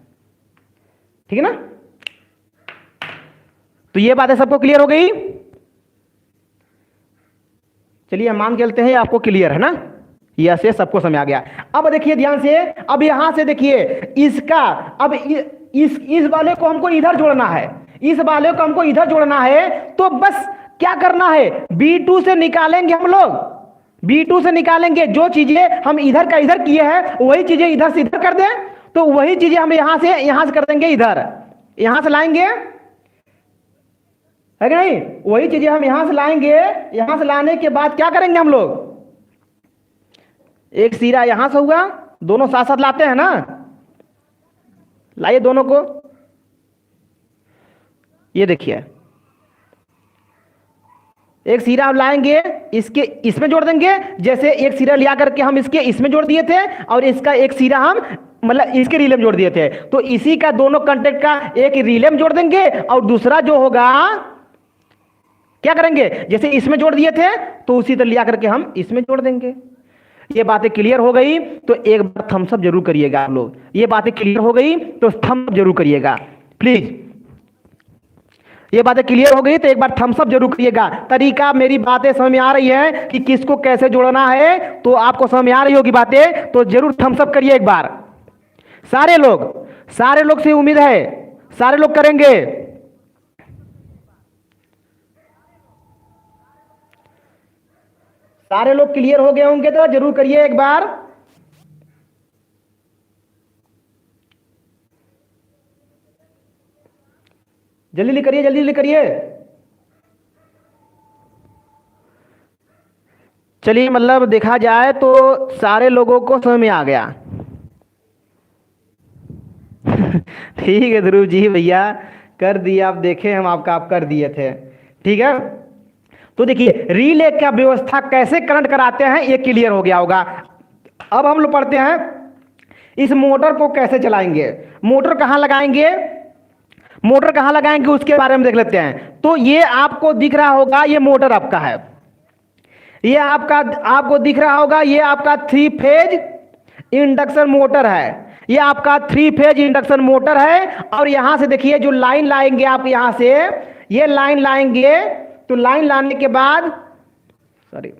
Speaker 2: ठीक है ना। तो ये बातें सबको क्लियर हो गई। चलिए हम मान के चलते हैं आपको क्लियर है ना, यस ये सबको समझ आ गया। अब देखिए ध्यान से, अब यहां से देखिए इसका, अब इस वाले को हमको इधर जोड़ना है, इस वाले को हमको इधर जोड़ना है। तो बस क्या करना है, B2 से निकालेंगे हम लोग, B2 से निकालेंगे। जो चीजें हम इधर का इधर किए हैं वही चीजें इधर से इधर कर दें, तो वही चीजें हम यहां से कर देंगे इधर, यहां से लाएंगे, है कि नहीं। वही चीजें हम यहां से लाएंगे। यहां से लाने के बाद क्या करेंगे हम लोग, एक सिरा यहां से हुआ, दोनों साथ साथ लाते हैं ना, लाइए दोनों को। ये देखिए एक सिरा हम लाएंगे, इसके इसमें जोड़ देंगे। जैसे एक सिरा लिया करके हम इसके इसमें जोड़ दिए थे और इसका एक सिरा हम मतलब इसके रिले में जोड़ दिए थे। तो इसी का दोनों कांटेक्ट का एक रिले में जोड़ देंगे और दूसरा जो होगा क्या करेंगे, जैसे इसमें जोड़ दिए थे तो उसी तरह लिया करके हम इसमें जोड़ देंगे। ये बातें क्लियर हो गई तो एक बार थम्स अप जरूर करिएगा आप लोग। ये बातें क्लियर हो गई तो थम्स अप जरूर करिएगा प्लीज। ये बातें क्लियर हो गई तो एक बार थम्स अप जरूर करिएगा। तरीका मेरी बातें समझ में आ रही है कि किसको कैसे जोड़ना है, तो आपको समझ में आ रही होगी बातें, तो जरूर थम्स अप करिए एक बार। सारे लोग से उम्मीद है सारे लोग करेंगे। सारे लोग क्लियर हो गए होंगे तो जरूर करिए एक बार। जल्दी करिए, जल्दी करिए। चलिए मतलब देखा जाए तो सारे लोगों को समझ में आ गया। ठीक है ध्रुव जी भैया कर दिए, आप देखे हम आप कर दिए थे, ठीक है। तो देखिए रिले का व्यवस्था कैसे करंट कराते हैं ये क्लियर हो गया होगा। अब हम लोग पढ़ते हैं इस मोटर को कैसे चलाएंगे, मोटर कहां लगाएंगे उसके बारे में देख लेते हैं। तो ये आपको दिख रहा होगा, ये मोटर आपका है, ये आपका आपको दिख रहा होगा, ये आपका 3 फेज इंडक्शन मोटर है। ये आपका 3 फेज इंडक्शन मोटर है। और यहां से देखिए जो लाइन लाएंगे आप, यहां से ये लाइन लाएंगे, तो लाइन लाने के बाद सॉरी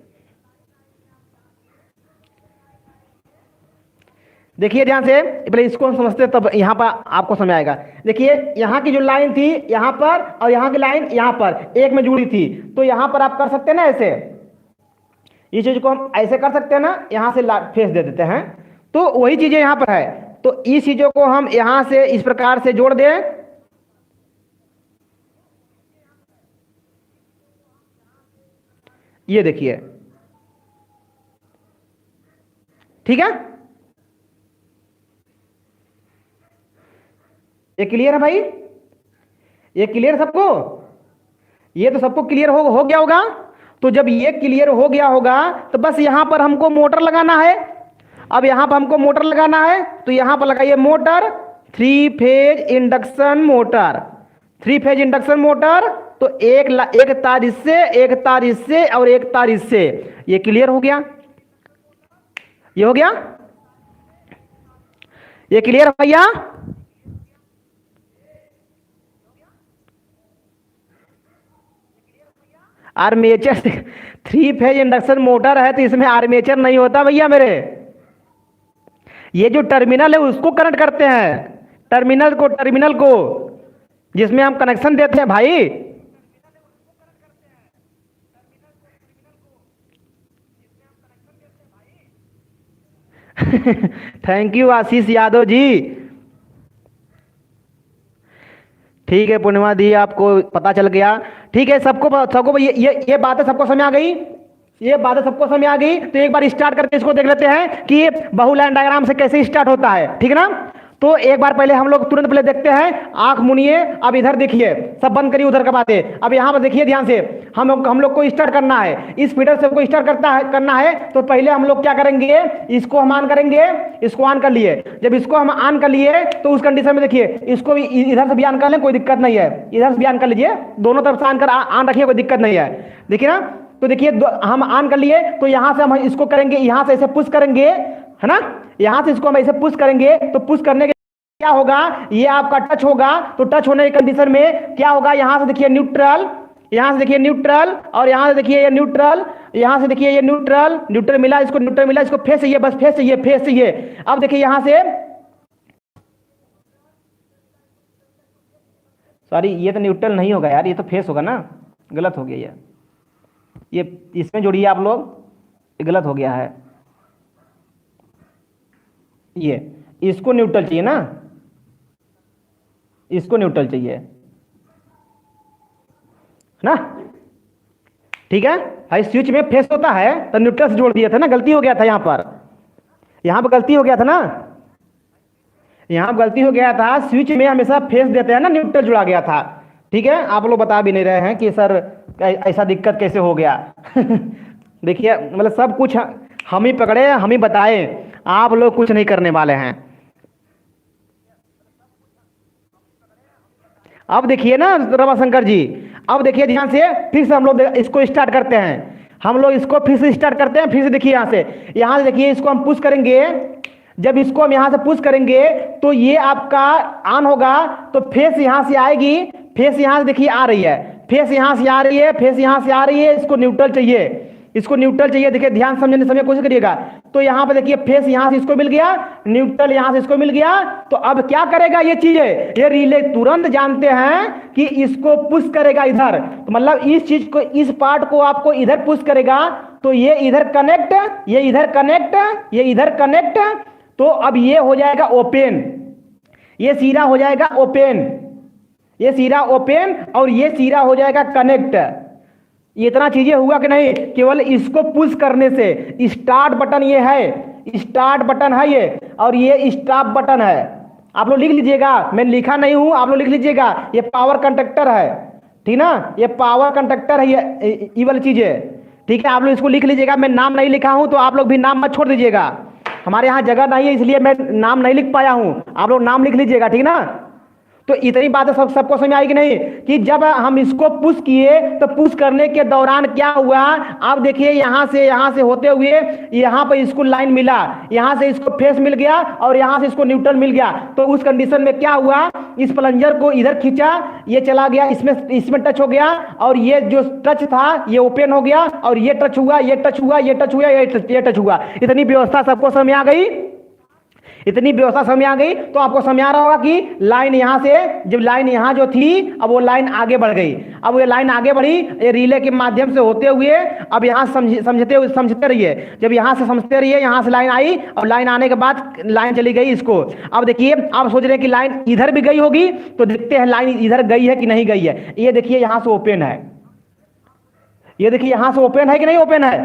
Speaker 2: देखिए ध्यान से, पहले इसको हम समझते हैं तब यहां पर आपको समझ आएगा। देखिए यहां की जो लाइन थी यहां पर, और यहां की लाइन यहां पर एक में जुड़ी थी, तो यहां पर आप कर सकते हैं ना ऐसे, इस चीज को हम ऐसे कर सकते हैं ना, यहां से फेस दे देते हैं, तो वही चीजें यहां पर है। तो इस चीजों को हम यहां से इस प्रकार से जोड़ दें, ये देखिए, ठीक है, ये क्लियर है भाई, ये क्लियर सबको, ये तो सबको क्लियर हो गया होगा। तो जब ये क्लियर हो गया होगा तो बस यहां पर हमको मोटर लगाना है। अब यहां पर हमको मोटर लगाना है, तो यहां पर लगाइए motor, 3 phase induction motor, 3 phase induction motor. तो एक तार इससे, एक तार इससे और एक तार इससे, ये क्लियर हो गया, ये हो गया, ये क्लियर भैया। आर्मेचर 3 फेज इंडक्शन मोटर है तो इसमें आर्मेचर नहीं होता भैया मेरे, ये जो टर्मिनल है उसको कनेक्ट करते हैं, टर्मिनल को जिसमें हम कनेक्शन देते हैं भाई। थैंक यू आशीष यादव जी। ठीक है पूर्णिमा दी, आपको पता चल गया, ठीक है, सबको ये बातें सबको समझ आ गई, ये बातें सबको समझ आ गई। तो एक बार स्टार्ट करके इसको देख लेते हैं कि ये बहु लाइन डायग्राम से कैसे स्टार्ट होता है, ठीक है ना। तो एक बार पहले हम लोग तुरंत पहले देखते हैं, आंख मुनिए, अब इधर देखिए, सब बंद करिए उधर का बातें, अब यहां पर देखिए ध्यान से, हम लोग को स्टार्ट करना है, इस फीडर से हमको स्टार्ट करना है। तो पहले हम लोग क्या करेंगे, इसको हम ऑन करेंगे, इसको ऑन कर लिए, जब इसको हम ऑन कर लिए तो उस कंडीशन में देखिए, इसको भी इधर से भी ऑन कर लें, कोई दिक्कत नहीं है, इधर से भी ऑन कर लीजिए, दोनों तरफ से ऑन रखिए, कोई दिक्कत नहीं है, देखिए ना। तो देखिए हम ऑन कर लिए, तो यहां से हम इसको करेंगे, यहां से ऐसे पुश करेंगे, है ना, यहां से इसको हम ऐसे पुश करेंगे, तो पुश करने के क्या होगा, ये आपका टच होगा, तो टच होने की कंडीशन में क्या होगा, यहां से देखिए न्यूट्रल, यहां से देखिए न्यूट्रल, और यहां से देखिए ये न्यूट्रल, यहां से देखिए ये न्यूट्रल मिला, इसको न्यूट्रल मिला, इसको फेस चाहिए, बस फेस चाहिए, फेस चाहिए। अब देखिए यहां से, सॉरी ये तो न्यूट्रल नहीं होगा यार, ये तो फेस होगा ना, गलत हो गया ये इसमें जोड़िए आप लोग, ये गलत हो गया है, ये इसको न्यूट्रल चाहिए ना, इसको न्यूट्रल चाहिए ना, ठीक है भाई। स्विच में फेस होता है तो न्यूट्रल से जोड़ दिया था ना, गलती हो गया था यहां पर गलती हो गया था ना, यहां गलती हो गया था, स्विच में हमेशा फेस देते हैं ना, न्यूट्रल जुड़ा गया था, ठीक है। आप लोग बता भी नहीं रहे हैं कि सर ऐसा दिक्कत कैसे हो गया। देखिए मतलब सब कुछ हम ही पकड़े, हम ही बताए, आप लोग कुछ नहीं करने वाले हैं। अब देखिए ना रमाशंकर जी, अब देखिए ध्यान से, फिर से हम लोग इसको स्टार्ट करते हैं, हम लोग इसको फिर से स्टार्ट करते हैं, फिर से देखिए यहां से देखिए, इसको हम पुश करेंगे, जब इसको हम यहां से पुश करेंगे तो ये आपका ऑन होगा, तो फेस यहां से आएगी, फेस यहां से देखिए आ रही है, फेस यहां से आ रही है, फेस यहां से आ रही है, इसको न्यूट्रल चाहिए, इसको न्यूट्रल चाहिए, देखिए ध्यान समझने की कोशिश करिएगा। तो यहां पे देखिए फेस यहां से इसको मिल गया, न्यूट्रल यहां से इसको मिल गया, तो अब क्या करेगा ये चीजें, ये रिले तुरंत जानते हैं कि इसको पुश करेगा इधर, तो मतलब इस चीज को, इस पार्ट को आपको इधर पुश करेगा, तो ये इधर कनेक्ट, ये इधर कनेक्ट, ये इधर कनेक्ट, तो अब ये हो जाएगा ओपन, ये सीरा हो जाएगा ओपन, ये सीरा ओपन, और ये सीरा हो जाएगा कनेक्ट। इतना चीजें हुआ कि नहीं, केवल इसको पुश करने से। स्टार्ट बटन ये है, स्टार्ट बटन है ये, और ये स्टॉप बटन है, आप लोग लिख लीजिएगा, मैं लिखा नहीं हूं, आप लोग लिख लीजिएगा, ये पावर कंडक्टर है, ठीक ना, ये पावर कंडक्टर है, ये वाली चीजें, ठीक है। आप लोग इसको लिख लीजिएगा, मैं नाम नहीं लिखा हूं तो आप लोग भी नाम मत छोड़ दीजिएगा, हमारे यहाँ जगह नहीं है इसलिए मैं नाम नहीं लिख पाया हूं, आप लोग नाम लिख लीजिएगा, ठीक ना। तो इतनी बातें सबको समझ आई कि नहीं, कि जब हम इसको पुश किए तो पुश करने के दौरान क्या हुआ, आप देखिए यहां से होते हुए यहां पर इसको लाइन मिला, यहां से इसको फेस मिल गया और यहां से इसको न्यूट्रल मिल गया। तो उस कंडीशन में क्या हुआ, इस प्लंजर को इधर खींचा, ये चला गया, इसमें टच हो गया, और ये जो टच था ये ओपन हो गया, और ये टच हुआ, ये टच हुआ, ये टच हुआ, ये टच हुआ। इतनी व्यवस्था सबको समझ आ गई, इतनी व्यवस्था समझ आ गई। तो आपको समझ आ रहा होगा कि लाइन यहां से, जब लाइन यहां जो थी, अब वो लाइन आगे बढ़ गई, अब ये लाइन आगे बढ़ी, ये रिले के माध्यम से होते हुए अब यहां समझते रहिए, जब यहां से समझते रहिए, यहां से लाइन आई, और लाइन आने के बाद लाइन चली गई इसको। अब देखिए, आप सोच रहे हैं कि लाइन इधर भी गई होगी, तो देखते हैं लाइन इधर गई है कि नहीं गई है। ये देखिए यहां से ओपन है, ये देखिए यहां से ओपन है कि नहीं ओपन है,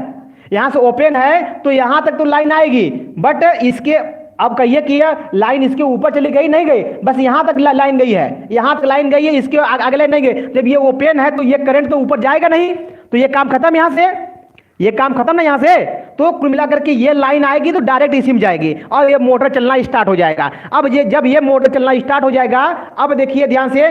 Speaker 2: यहां से ओपन है, तो यहां तक तो लाइन आएगी, बट इसके अब कहिए कि लाइन इसके ऊपर चली गई, नहीं गई, बस यहां तक लाइन गई है, यहां तक लाइन गई है, इसके आगे लाइन नहीं गई। जब ये ओपन है तो ये करंट तो ऊपर जाएगा नहीं, तो ये काम खत्म, यहां से ये काम खत्म ना यहां से। तो कुल मिलाकर के ये लाइन आएगी तो डायरेक्ट इसी में जाएगी और ये मोटर चलना स्टार्ट हो जाएगा। अब ये जब ये मोटर चलना स्टार्ट हो जाएगा, अब देखिए ध्यान से,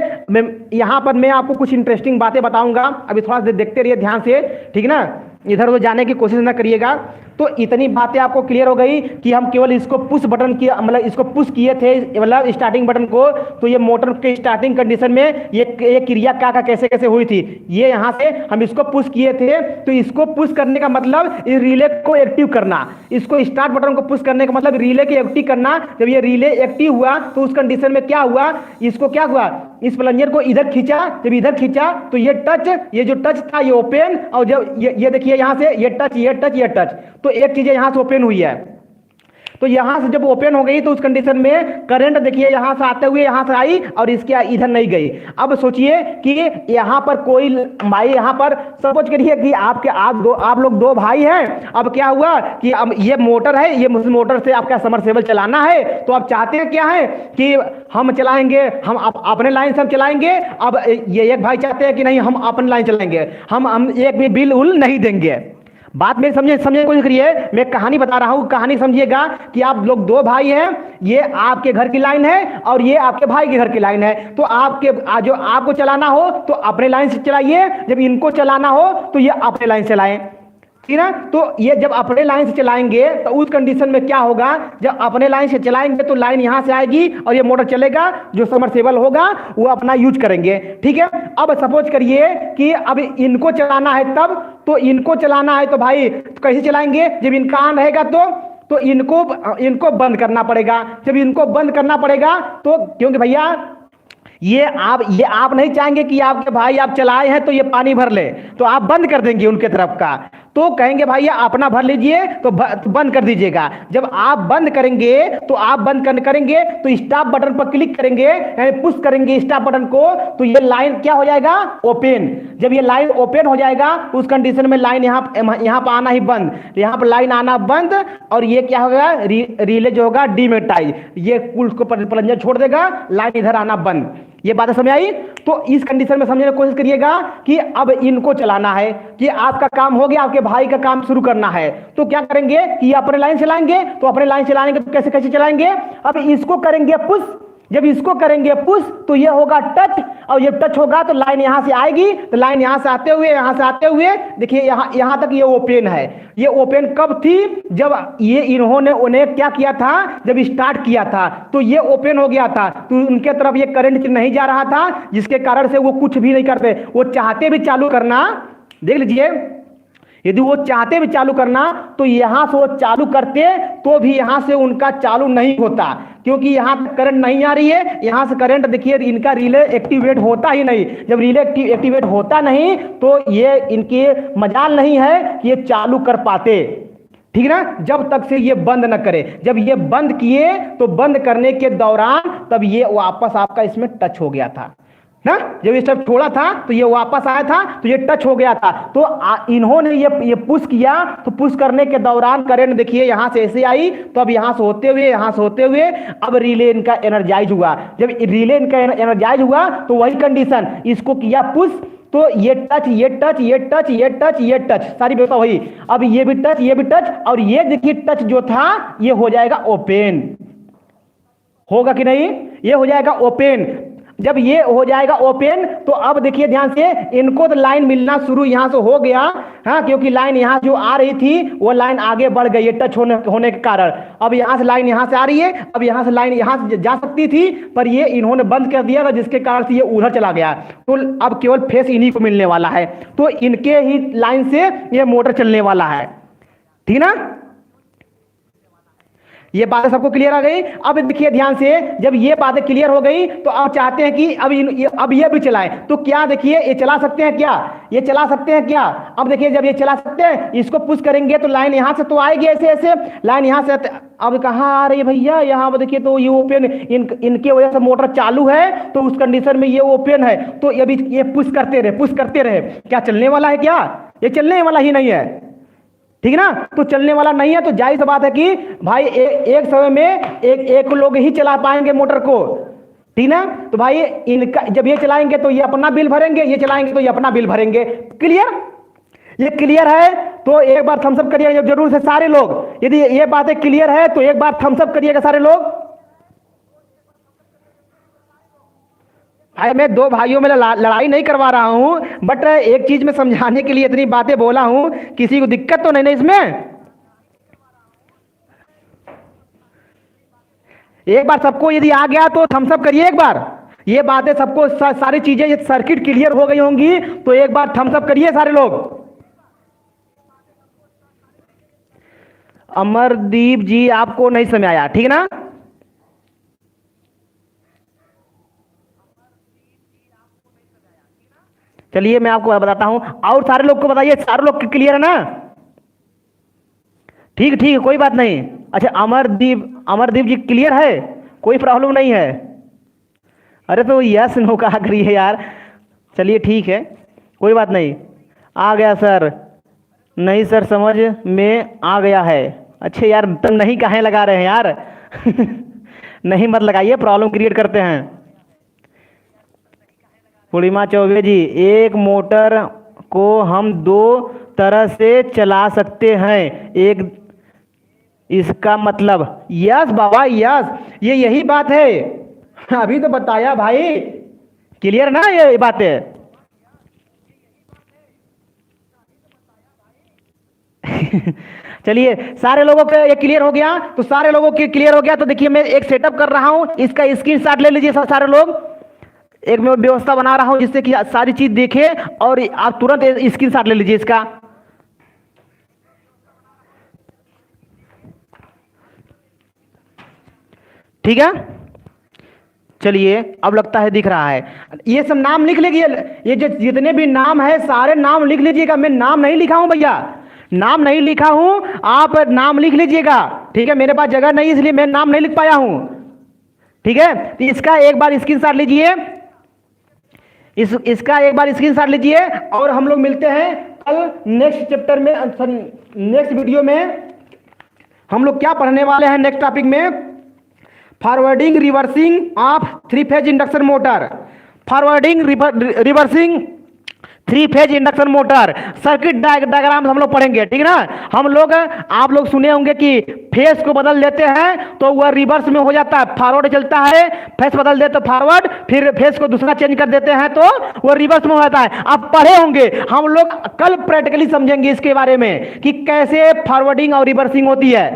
Speaker 2: यहां पर मैं आपको कुछ इंटरेस्टिंग बातें बताऊंगा, अभी थोड़ा सा देखते रहिए ध्यान से, ठीक ना, इधर उधर जाने की कोशिश ना करिएगा। तो इतनी बातें आपको क्लियर हो गई कि हम केवल इसको पुश बटन किया, मतलब इसको पुश किए थे, मतलब स्टार्टिंग बटन को, तो ये मोटर के स्टार्टिंग कंडीशन में ये क्रिया क्या कैसे कैसे हुई थी, ये यहां से हम इसको पुश किए थे। तो इसको पुश करने का मतलब इस रिले को एक्टिव करना, इसको स्टार्ट बटन को पुश करने का मतलब रिले को एक्टिव करना। जब ये रिले एक्टिव हुआ तो उस कंडीशन में क्या हुआ, इसको क्या हुआ, इस प्लंजर को इधर खींचा, जब इधर खींचा तो ये टच, ये जो टच था ये ओपन, और जब ये देखिए यहां से ये टच, ये टच, ये टच, तो एक चीज यहां से ओपन हुई है। तो यहां से जब ओपन हो गई तो उस कंडीशन में करंट देखिए यहां से आते हुए यहां से आई और इसके इधर नहीं गई। अब सोचिए कि यहां पर कोई भाई, यहां पर सपोज करिए कि आप लोग दो भाई हैं। अब क्या हुआ कि अब ये मोटर है, ये मोटर से आपका समरसेबल चलाना है, तो आप चाहते हैं क्या है कि हम चलाएंगे, हम अपने लाइन से हम चलाएंगे। अब ये एक भाई चाहते हैं कि नहीं हम अपने लाइन चलाएंगे, हम एक भी बिल उल नहीं देंगे। बात मेरी समझने कोशिश करिए, मैं कहानी बता रहा हूं, कहानी समझिएगा कि आप लोग दो भाई हैं, ये आपके घर की लाइन है और ये आपके भाई के घर की लाइन है। तो जो आपको चलाना हो तो अपने लाइन से चलाइए, जब इनको चलाना हो तो ये अपने लाइन से चलाएं, ठीक ना। तो ये जब अपने लाइन से चलाएंगे तो उस कंडीशन में क्या होगा, जब अपने लाइन से चलाएंगे तो लाइन यहां से आएगी और ये मोटर चलेगा, जो समरसेबल होगा वो अपना यूज करेंगे, ठीक है। अब सपोज करिए कि अब इनको चलाना है, तब तो इनको चलाना है तो भाई तो कैसे चलाएंगे, जब इनका ऑन रहेगा तो इनको बंद करना पड़ेगा। जब इनको बंद करना पड़ेगा तो क्योंकि भैया ये आप नहीं चाहेंगे कि आपके भाई आप चलाए हैं तो ये पानी भर ले, तो आप बंद कर देंगे उनके तरफ का, तो कहेंगे भाई अपना भर लीजिए, तो बंद कर दीजिएगा। जब आप बंद करेंगे तो करेंगे तो स्टॉप बटन पर क्लिक करेंगे, यानी पुश करेंगे स्टॉप बटन को, तो ये लाइन क्या हो जाएगा, ओपन। जब ये लाइन ओपन हो जाएगा उस कंडीशन में लाइन यहाँ पर आना ही बंद, यहाँ पर लाइन आना बंद, और ये क्या होगा, रिले जो होगा डीमेग्नेटाइज, ये उसको प्लंजर छोड़ देगा, लाइन इधर आना बंद। ये बातें समझ आई। तो इस कंडीशन में समझने की कोशिश करिएगा कि अब इनको चलाना है, कि आपका काम हो गया, आपके भाई का काम शुरू करना है, तो क्या करेंगे कि अपने लाइन चलाएंगे। तो अपने लाइन चलाएंगे तो कैसे कैसे चलाएंगे, अब इसको करेंगे पुश, जब इसको करेंगे पुश तो ये होगा टच, और ये टच होगा तो लाइन यहां से आएगी, तो लाइन यहां से आते हुए देखिए यहां तक ये ओपन है। ये ओपन कब थी, जब ये इन्होंने उन्हें क्या किया था, जब स्टार्ट किया था तो ये ओपन हो गया था, तो उनके तरफ ये करंट नहीं जा रहा था, जिसके कारण से वो कुछ भी नहीं करते। वो चाहते भी चालू करना, देख लीजिए, यदि वो चाहते भी चालू करना तो यहां से वो चालू करते तो भी यहां से उनका चालू नहीं होता, क्योंकि यहां तक करंट नहीं आ रही है। यहां से करंट देखिए इनका रिले एक्टिवेट होता ही नहीं। जब रिले एक्टिवेट होता नहीं तो ये इनके मजाल नहीं है कि ये चालू कर पाते, ठीक ना, जब तक से ये बंद न करे। जब ये बंद किए तो बंद करने के दौरान तब ये वापस आपका इसमें टच हो गया था ना, जब ये सब छोड़ा था तो ये वापस आया था, तो ये टच हो गया था। तो इन्होंने ये पुश किया, तो पुश करने के दौरान करंट देखिए यहां से ऐसे आई, तो अब यहां से होते हुए अब रिले इनका एनर्जाइज हुआ। जब रिले इनका एनर्जाइज हुआ तो वही कंडीशन, इसको किया पुश, तो ये टच सारी व्यवस्था हुई। अब ये भी टच और ये देखिए टच जो था ये हो जाएगा ओपन, होगा कि नहीं, ये हो जाएगा ओपन। जब ये हो जाएगा ओपन, तो अब देखिए ध्यान से, इनको तो लाइन मिलना शुरू यहां से हो गया, हाँ, क्योंकि लाइन यहां जो आ रही थी वो लाइन आगे बढ़ गई है टच होने के कारण। अब यहां से लाइन यहां से आ रही है, अब यहां से लाइन यहां से जा सकती थी, पर ये इन्होंने बंद कर दिया था, जिसके कारण से ये उधर चला गया। तो अब केवल फेस इन्हीं को मिलने वाला है, तो इनके ही लाइन से ये मोटर चलने वाला है, ठीक ना। ये बातें सबको क्लियर आ गई। अब देखिए ध्यान से, जब ये बातें क्लियर हो गई तो अब चाहते हैं कि अब ये भी चलाएं। तो क्या देखिए, ये चला सकते हैं क्या, ये चला सकते हैं क्या। अब देखिए जब ये चला सकते हैं, इसको पुश करेंगे तो लाइन यहां से तो आएगी, ऐसे ऐसे लाइन यहां से। अब कहां आ रही है भैया, यहां पर देखिए, तो ये ओपन, इनके वजह से मोटर चालू है, तो उस कंडीशन में ये ओपन है, तो ये पुश करते रहे। क्या चलने वाला है क्या, ये चलने वाला ही नहीं है, ठीक ना। तो चलने वाला नहीं है, तो जाहिर सी बात है कि भाई एक समय में एक लोग ही चला पाएंगे मोटर को, ठीक ना। तो भाई इनका जब ये चलाएंगे तो ये अपना बिल भरेंगे, ये चलाएंगे तो ये अपना बिल भरेंगे। क्लियर, ये क्लियर है तो एक बार थम्स अप करिएगा जरूर से सारे लोग। यदि ये बातें क्लियर है तो एक बार थम्स अप करिएगा सारे लोग। भाई मैं दो भाइयों में लड़ाई नहीं करवा रहा हूं, बट एक चीज में समझाने के लिए इतनी बातें बोला हूं, किसी को दिक्कत तो नहीं ना इसमें। एक बार सबको यदि आ गया तो थम्स अप करिए एक बार। ये बातें सबको सारी चीजें, ये सर्किट क्लियर हो गई होंगी, तो एक बार थम्स अप करिए सारे लोग। अमरदीप जी आपको नहीं समझ आया, ठीक ना। चलिए मैं आपको बताता हूं, और सारे लोग को बताइए, सारे लोग क्लियर है ना। ठीक है कोई बात नहीं। अच्छा अमरदीप जी क्लियर है, कोई प्रॉब्लम नहीं है। अरे तो यस नो कहा करिए यार। चलिए ठीक है कोई बात नहीं। आ गया सर, नहीं सर समझ में आ गया है। अच्छे यार तुम नहीं काहे लगा रहे हैं यार नहीं मत लगाइए, प्रॉब्लम क्रिएट करते हैं। पूर्णिमा चौबे जी, एक मोटर को हम दो तरह से चला सकते हैं, एक इसका मतलब। यस बाबा यस, ये यही बात है, अभी तो बताया भाई। क्लियर ना ये बातें चलिए सारे लोगों के ये क्लियर हो गया, तो सारे लोगों के क्लियर हो गया तो देखिए मैं एक सेटअप कर रहा हूं, इसका स्क्रीनशॉट ले लीजिए सारे लोग। एक मैं व्यवस्था बना रहा हूं जिससे कि सारी चीज देखे और आप तुरंत स्क्रीनशॉट ले लीजिए इसका। ठीक है चलिए, अब लगता है दिख रहा है। ये सब नाम लिख लीजिए, ये जितने भी नाम है सारे नाम लिख लीजिएगा। मैं नाम नहीं लिखा हूं भैया, नाम नहीं लिखा हूं, आप नाम लिख लीजिएगा। ठीक है, मेरे पास जगह नहीं इसलिए मैं नाम नहीं लिख पाया हूं। ठीक है, तो इसका एक बार स्क्रीनशॉट लीजिए, इसका एक बार स्क्रीनशॉट लीजिए, और हम लोग मिलते हैं कल नेक्स्ट चैप्टर में, नेक्स्ट वीडियो में। हम लोग क्या पढ़ने वाले हैं नेक्स्ट टॉपिक में, forwarding reversing of 3 phase induction motor. Forwarding reversing 3 phase induction motor circuit diagram हम लोग पढ़ेंगे। ठीक ना, हम लोग, आप लोग सुने होंगे कि फेस को बदल देते हैं तो वह रिवर्स में हो जाता है, फॉरवर्ड चलता है, फेस बदल देते तो फॉरवर्ड, फिर फेस को दूसरा चेंज कर देते हैं तो वह रिवर्स में हो जाता है। आप पढ़े होंगे, हम लोग कल प्रैक्टिकली समझेंगे इसके बारे में कि कैसे फॉरवर्डिंग और रिवर्सिंग होती है।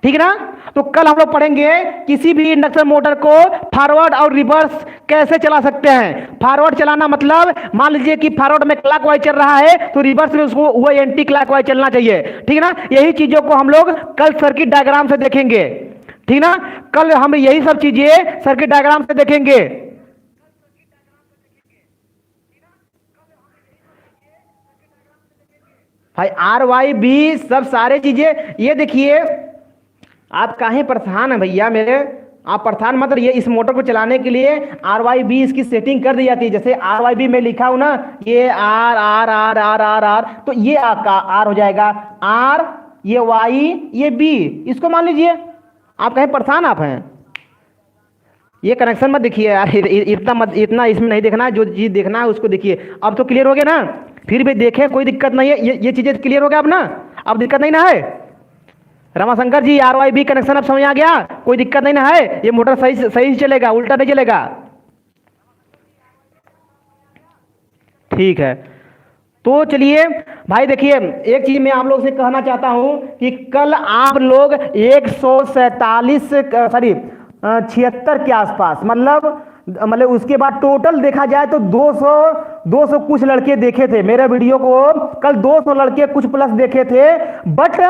Speaker 2: ठीक ना, तो कल हम लोग पढ़ेंगे किसी भी इंडक्शन मोटर को फॉरवर्ड और रिवर्स कैसे चला सकते हैं। फॉरवर्ड चलाना मतलब, मान लीजिए कि फॉरवर्ड में क्लॉकवाइज चल रहा है तो रिवर्स में उसको वो एंटी क्लॉकवाइज चलना चाहिए। ठीक ना, यही चीजों को हम लोग कल सर्किट डायग्राम से देखेंगे। ठीक ना, कल हम यही सब चीजें सर्किट डायग्राम से देखेंगे। भाई RYB सब सारे चीजें, ये देखिए आप काहे परेशान है भैया मेरे, आप परेशान मत रहिए। इस मोटर को चलाने के लिए RYB इसकी सेटिंग कर दी जाती है। जैसे RYB में लिखा हूं ना, ये R R R R R R, तो ये R हो जाएगा, R, ये Y, ये B, इसको मान लीजिए। आप कहे परेशान आप हैं, ये कनेक्शन मत देखिए यार, इतना इसमें नहीं देखना, जो चीज देखना है उसको देखिए। अब तो क्लियर हो गया ना, फिर भी देखें कोई दिक्कत नहीं है, ये चीजें क्लियर हो गया अब ना, अब दिक्कत नहीं ना है। रमाशंकर जी RYB कनेक्शन अब समझ आ गया, कोई दिक्कत नहीं ना है, ये मोटर सही चलेगा, उल्टा नहीं चलेगा। ठीक है, तो चलिए भाई देखिए, एक चीज मैं आप लोग से कहना चाहता हूं कि कल आप लोग 147 सॉरी 76 के आसपास, मतलब उसके बाद टोटल देखा जाए तो 200 कुछ लड़के देखे थे मेरे वीडियो को, कल 200 लड़के कुछ प्लस देखे थे, बट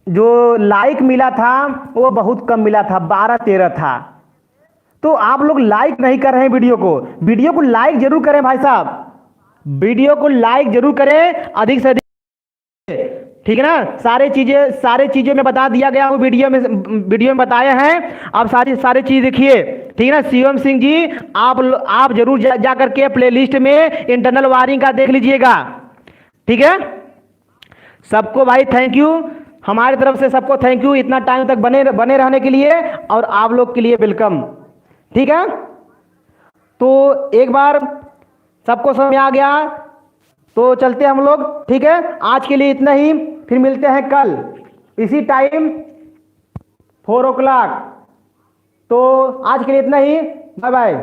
Speaker 2: जो लाइक मिला था वो बहुत कम मिला था, 12-13 था। तो आप लोग लाइक नहीं कर रहे हैं वीडियो को लाइक जरूर करें भाई साहब, वीडियो को लाइक जरूर करें अधिक से अधिक, ठीक है ना। सारे चीजें में बता दिया गया हूं, वीडियो में बताए हैं, आप सारी चीज देखिए, ठीक है ना। शिवम सिंह जी आप जरूर जा करके प्लेलिस्ट में इंटरनल वायरिंग का देख लीजिएगा, ठीक है। सबको भाई थैंक यू, हमारी तरफ से सबको थैंक यू, इतना टाइम तक बने रहने के लिए, और आप लोग के लिए वेलकम, ठीक है। तो एक बार सबको समझ में आ गया तो चलते हैं हम लोग, ठीक है। आज के लिए इतना ही, फिर मिलते हैं कल इसी टाइम 4 o'clock। तो आज के लिए इतना ही, बाय बाय।